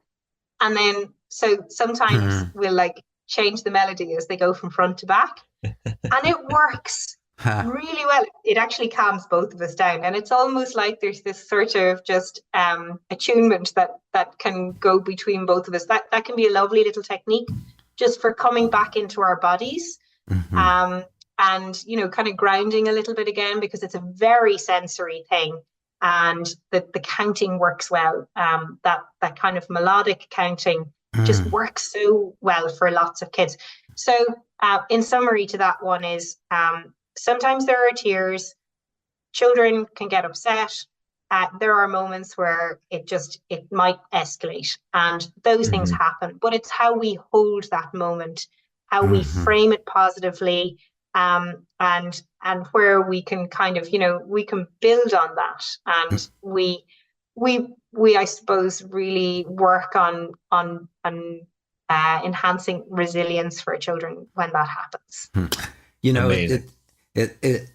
And then, so sometimes we'll like change the melody as they go from front to back. And it works really well. It actually calms both of us down. And it's almost like there's this sort of just attunement that can go between both of us. That can be a lovely little technique just for coming back into our bodies. And, you know, kind of grounding a little bit again, because it's a very sensory thing. And the counting works well. That kind of melodic counting just works so well for lots of kids. So in summary to that one is, sometimes there are tears. Children can get upset. There are moments where it might escalate, and those things happen. But it's how we hold that moment, how we frame it positively, and where we can kind of, you know, we can build on that, and we I suppose really work on enhancing resilience for children when that happens. You know, it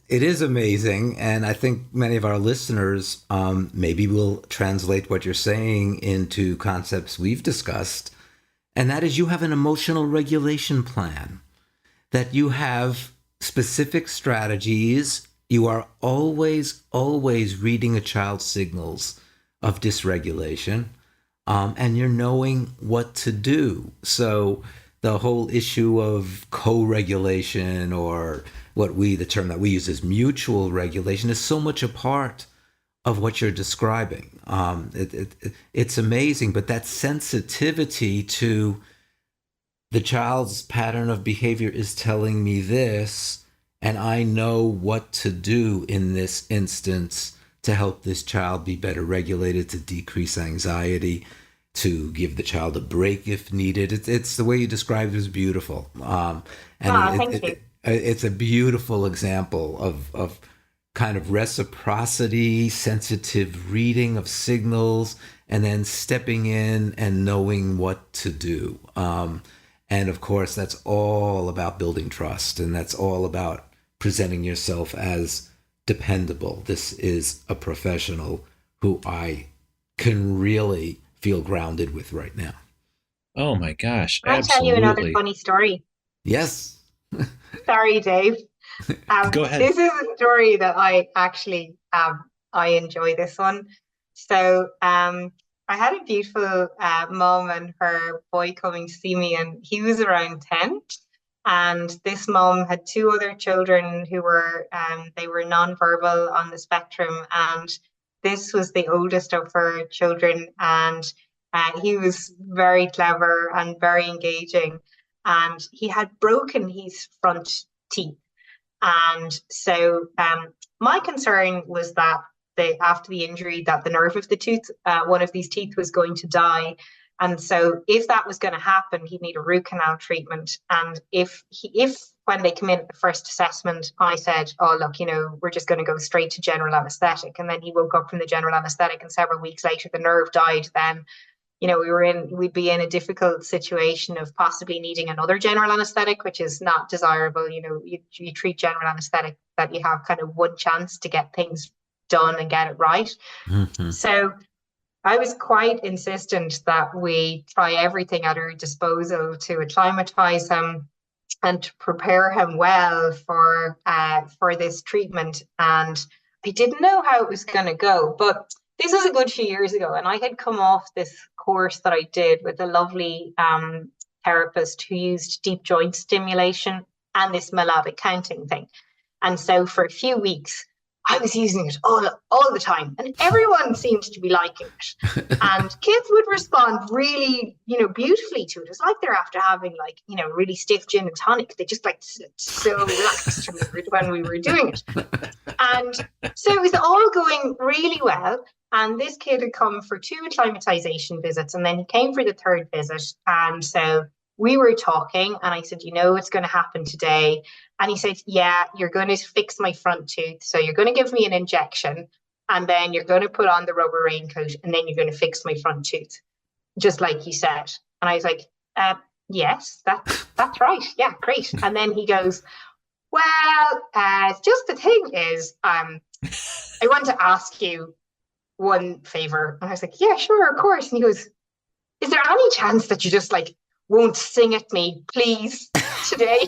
is amazing, and I think many of our listeners maybe will translate what you're saying into concepts we've discussed, and that is you have an emotional regulation plan, that you have specific strategies. You are always reading a child's signals of dysregulation, and you're knowing what to do. So the whole issue of co-regulation, or the term that we use is mutual regulation, is so much a part of what you're describing. It's amazing, but that sensitivity to the child's pattern of behavior is telling me this, and I know what to do in this instance to help this child be better regulated, to decrease anxiety, to give the child a break if needed. It's the way you described it is beautiful. Thank you. It's a beautiful example of kind of reciprocity, sensitive reading of signals, and then stepping in and knowing what to do. And of course, that's all about building trust, and that's all about presenting yourself as dependable. This is a professional who I can really feel grounded with right now. Oh my gosh. I'll tell you another funny story. Yes. Sorry, Dave. Go ahead. This is a story that I actually, I enjoy this one. So I had a beautiful mom and her boy coming to see me, and he was around 10. And this mom had two other children who were, they were nonverbal on the spectrum. And this was the oldest of her children. And he was very clever and very engaging. And he had broken his front teeth. And so my concern was that after the injury, that the nerve of the tooth, one of these teeth was going to die. And so if that was going to happen, he'd need a root canal treatment. And if when they come in at the first assessment, I said, oh, look, we're just going to go straight to general anesthetic. And then he woke up from the general anesthetic and several weeks later, the nerve died, then, we'd be in a difficult situation of possibly needing another general anesthetic, which is not desirable. You treat general anesthetic that you have kind of one chance to get things done and get it right. Mm-hmm. So I was quite insistent that we try everything at our disposal to acclimatize him and to prepare him well for this treatment. And I didn't know how it was going to go, but this was a good few years ago, and I had come off this course that I did with a lovely therapist who used deep joint stimulation and this melodic counting thing. And so for a few weeks, I was using it all the time, and everyone seemed to be liking it. And kids would respond really, beautifully to it. It's like they're after having really stiff gin and tonic. They just so relaxed when we were doing it. And so it was all going really well. And this kid had come for 2 acclimatization visits, and then he came for the 3rd visit. And so we were talking, and I said, it's going to happen today. And he said, yeah, you're going to fix my front tooth. So you're going to give me an injection, and then you're going to put on the rubber raincoat, and then you're going to fix my front tooth, just like you said. And I was like, yes, that's right. Yeah, great. And then he goes, well, just the thing is, I want to ask you one favor. And I was like, yeah, sure, of course. And he goes, is there any chance that you just won't sing at me, please, today?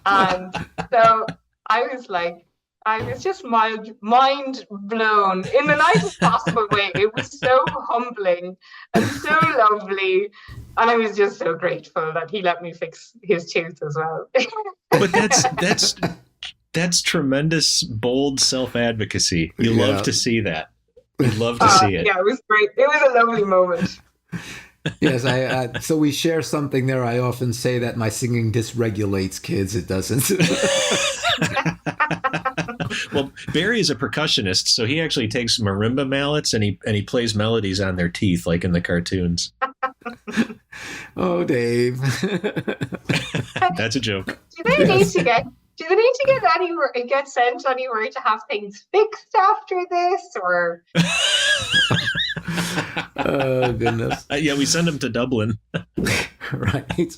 And so I was just mind blown in the nicest possible way. It was so humbling and so lovely. And I was just so grateful that he let me fix his tooth as well. But that's tremendous, bold self-advocacy. You love to see that. You'd love to see it. Yeah, it was great. It was a lovely moment. Yes, so we share something there. I often say that my singing dysregulates kids. It doesn't. Well, Barry is a percussionist, so he actually takes marimba mallets and he plays melodies on their teeth, like in the cartoons. Oh, Dave. That's a joke. Do they need to get sent anywhere to have things fixed after this, or? Oh, goodness. Yeah, we send them to Dublin. Right.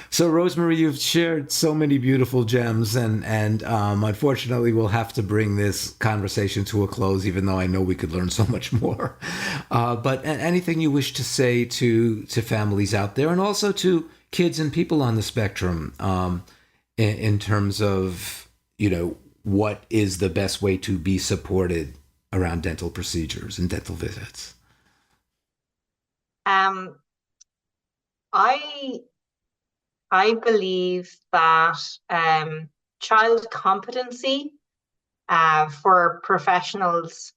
So, Rosemary, you've shared so many beautiful gems, and unfortunately, we'll have to bring this conversation to a close, even though I know we could learn so much more. But anything you wish to say to families out there, and also to kids and people on the spectrum, in terms of, what is the best way to be supported around dental procedures and dental visits? I believe that child competency for professionals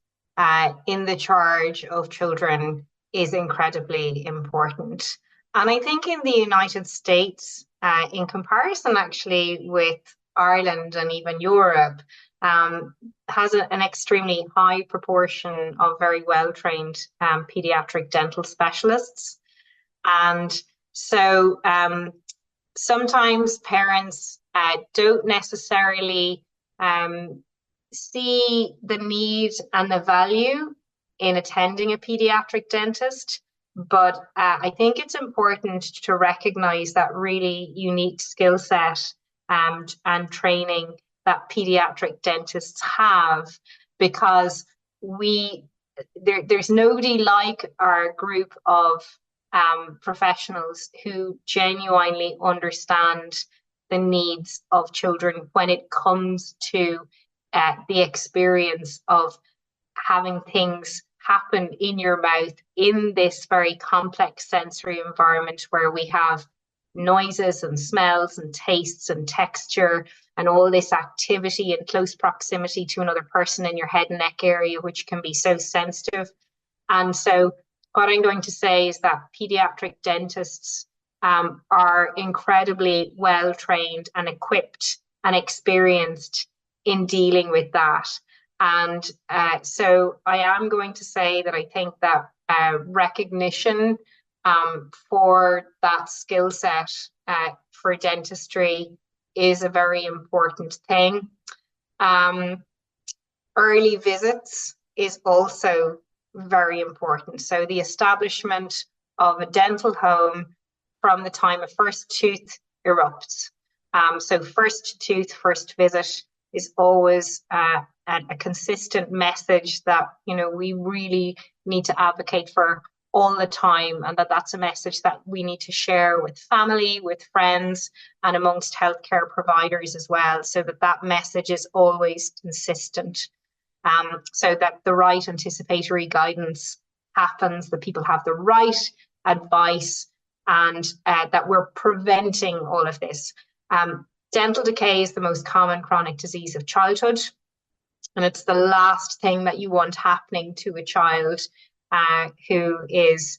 in the charge of children is incredibly important. And I think in the United States, in comparison actually with Ireland and even Europe, has an extremely high proportion of very well-trained pediatric dental specialists. And so sometimes parents don't necessarily see the need and the value in attending a pediatric dentist. But I think it's important to recognize that really unique skill set and training that pediatric dentists have, because there's nobody like our group of professionals who genuinely understand the needs of children when it comes to the experience of having things happen in your mouth in this very complex sensory environment where we have noises and smells and tastes and texture and all this activity in close proximity to another person in your head and neck area, which can be so sensitive. And so what I'm going to say is that pediatric dentists are incredibly well trained and equipped and experienced in dealing with that. And so I am going to say that I think that recognition for that skill set for dentistry is a very important thing. Early visits is also very important. So the establishment of a dental home from the time a first tooth erupts. So first tooth, first visit is always a consistent message that, you know, we really need to advocate for all the time, and that's a message that we need to share with family, with friends, and amongst healthcare providers as well, so that message is always consistent, so that the right anticipatory guidance happens, that people have the right advice, and that we're preventing all of this. Dental decay is the most common chronic disease of childhood, and it's the last thing that you want happening to a child who is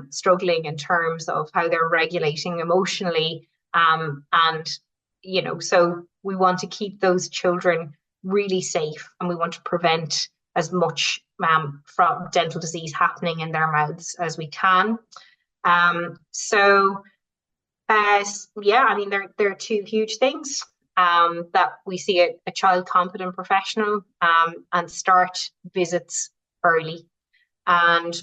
struggling in terms of how they're regulating emotionally. And, you know, so we want to keep those children really safe, and we want to prevent as much from dental disease happening in their mouths as we can. Yeah, I mean, there are two huge things that we see a child competent professional and start visits early. And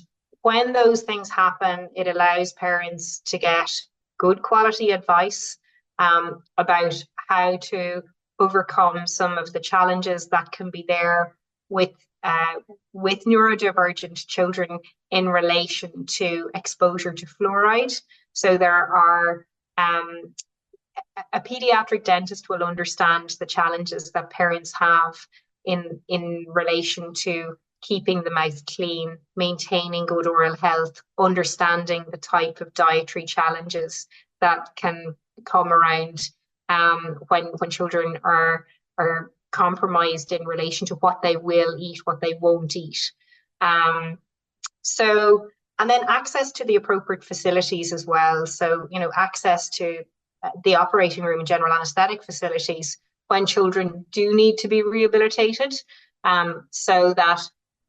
when those things happen, it allows parents to get good quality advice about how to overcome some of the challenges that can be there with neurodivergent children in relation to exposure to fluoride. So there are a pediatric dentist will understand the challenges that parents have in relation to keeping the mouth clean, maintaining good oral health, understanding the type of dietary challenges that can come around when children are compromised in relation to what they will eat, what they won't eat. And then access to the appropriate facilities as well. So, you know, access to the operating room and general anaesthetic facilities when children do need to be rehabilitated, so that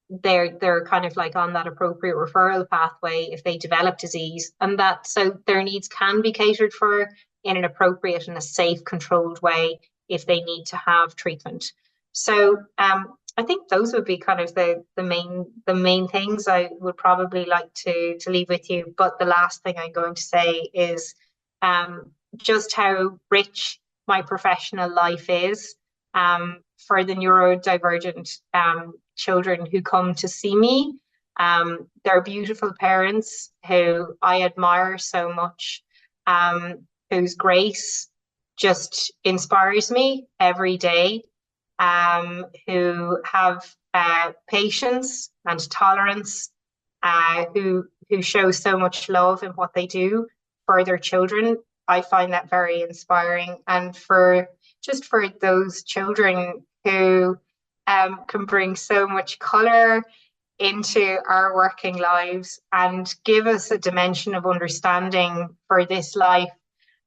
they're kind of like on that appropriate referral pathway if they develop disease, and that so their needs can be catered for in an appropriate and a safe, controlled way if they need to have treatment. So I think those would be kind of the main things I would probably like to leave with you. But the last thing I'm going to say is just how rich my professional life is for the neurodivergent children who come to see me. They're beautiful parents who I admire so much, whose grace just inspires me every day, who have patience and tolerance, who show so much love in what they do for their children. I find that very inspiring. And for those children who can bring so much colour into our working lives and give us a dimension of understanding for this life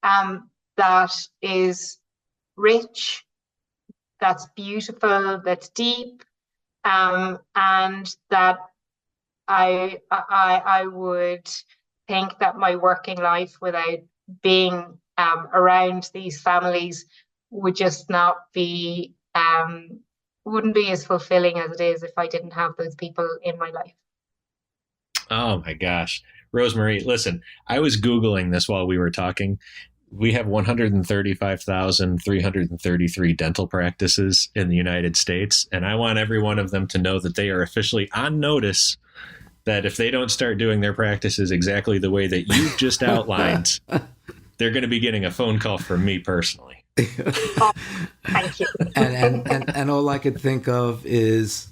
that is rich, that's beautiful, that's deep, and that I would think that my working life without being around these families would just not be wouldn't be as fulfilling as it is if I didn't have those people in my life. Oh my gosh. Rosemary, listen, I was Googling this while we were talking. We have 135,333 dental practices in the United States, and I want every one of them to know that they are officially on notice that if they don't start doing their practices exactly the way that you just outlined, they're going to be getting a phone call from me personally. Oh, thank you. and all I could think of is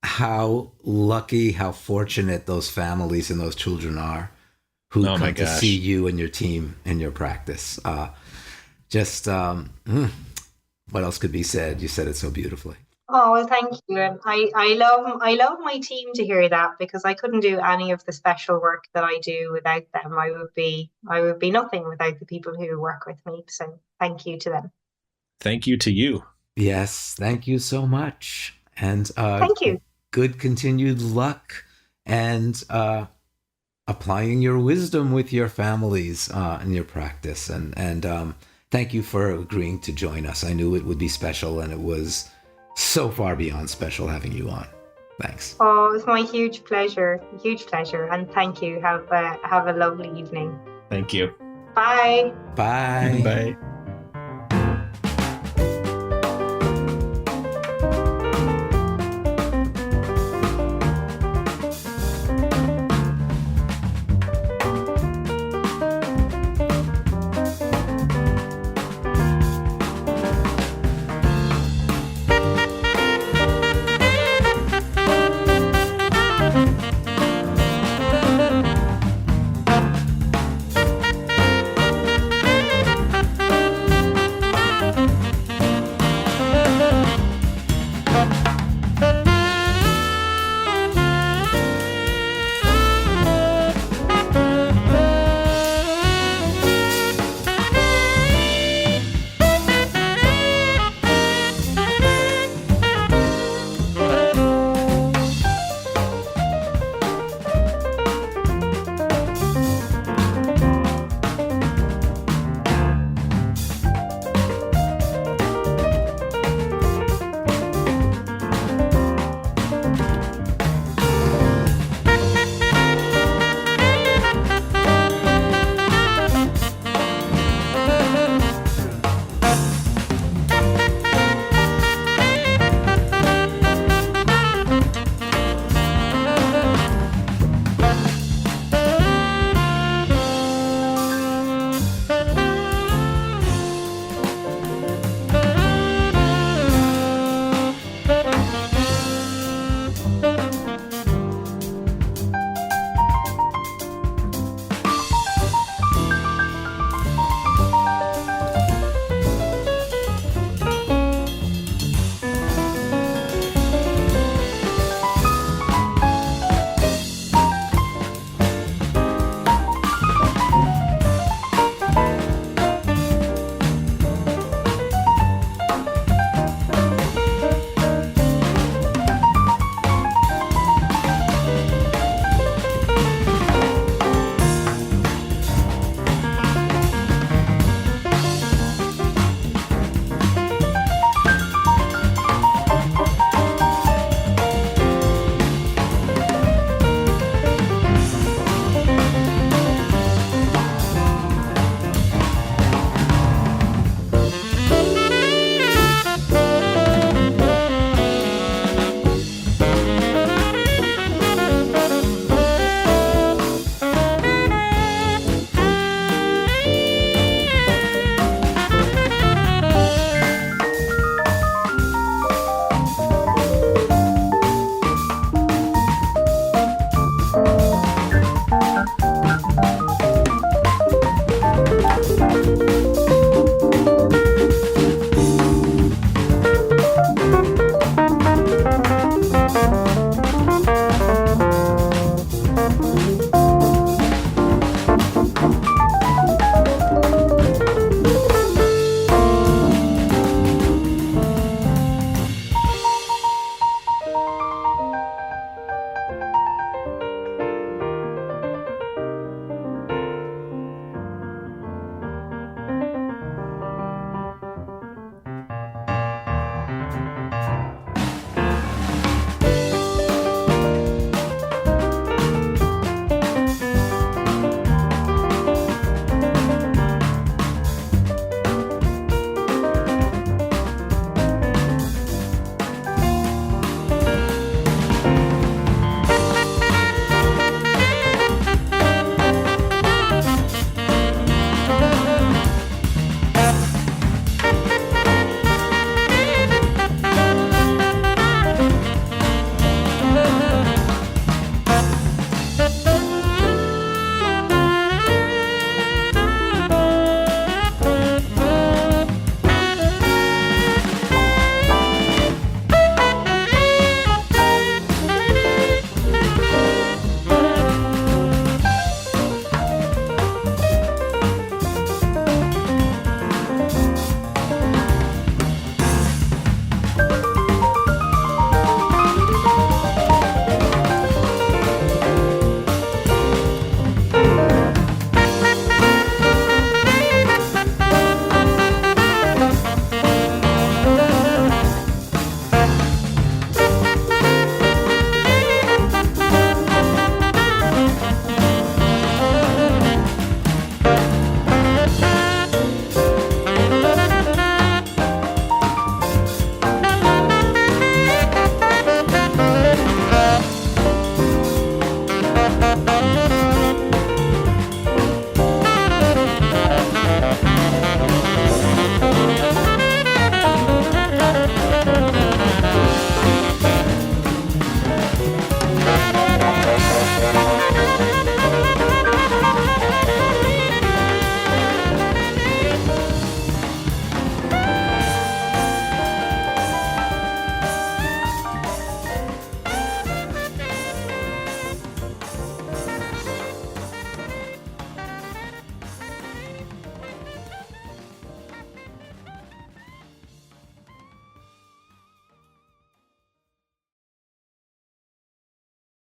how lucky, how fortunate those families and those children are who come to see you and your team and your practice. What else could be said? You said it so beautifully. Oh, well, thank you. And I love my team to hear that, because I couldn't do any of the special work that I do without them. I would be nothing without the people who work with me. So thank you to them. Thank you to you. Yes, thank you so much. And thank you. Good continued luck and applying your wisdom with your families in your practice. And thank you for agreeing to join us. I knew it would be special, and it was so far beyond special having you on. Thanks. Oh, it's my huge pleasure, and thank you. Have a lovely evening. Thank you. Bye. Bye. Bye.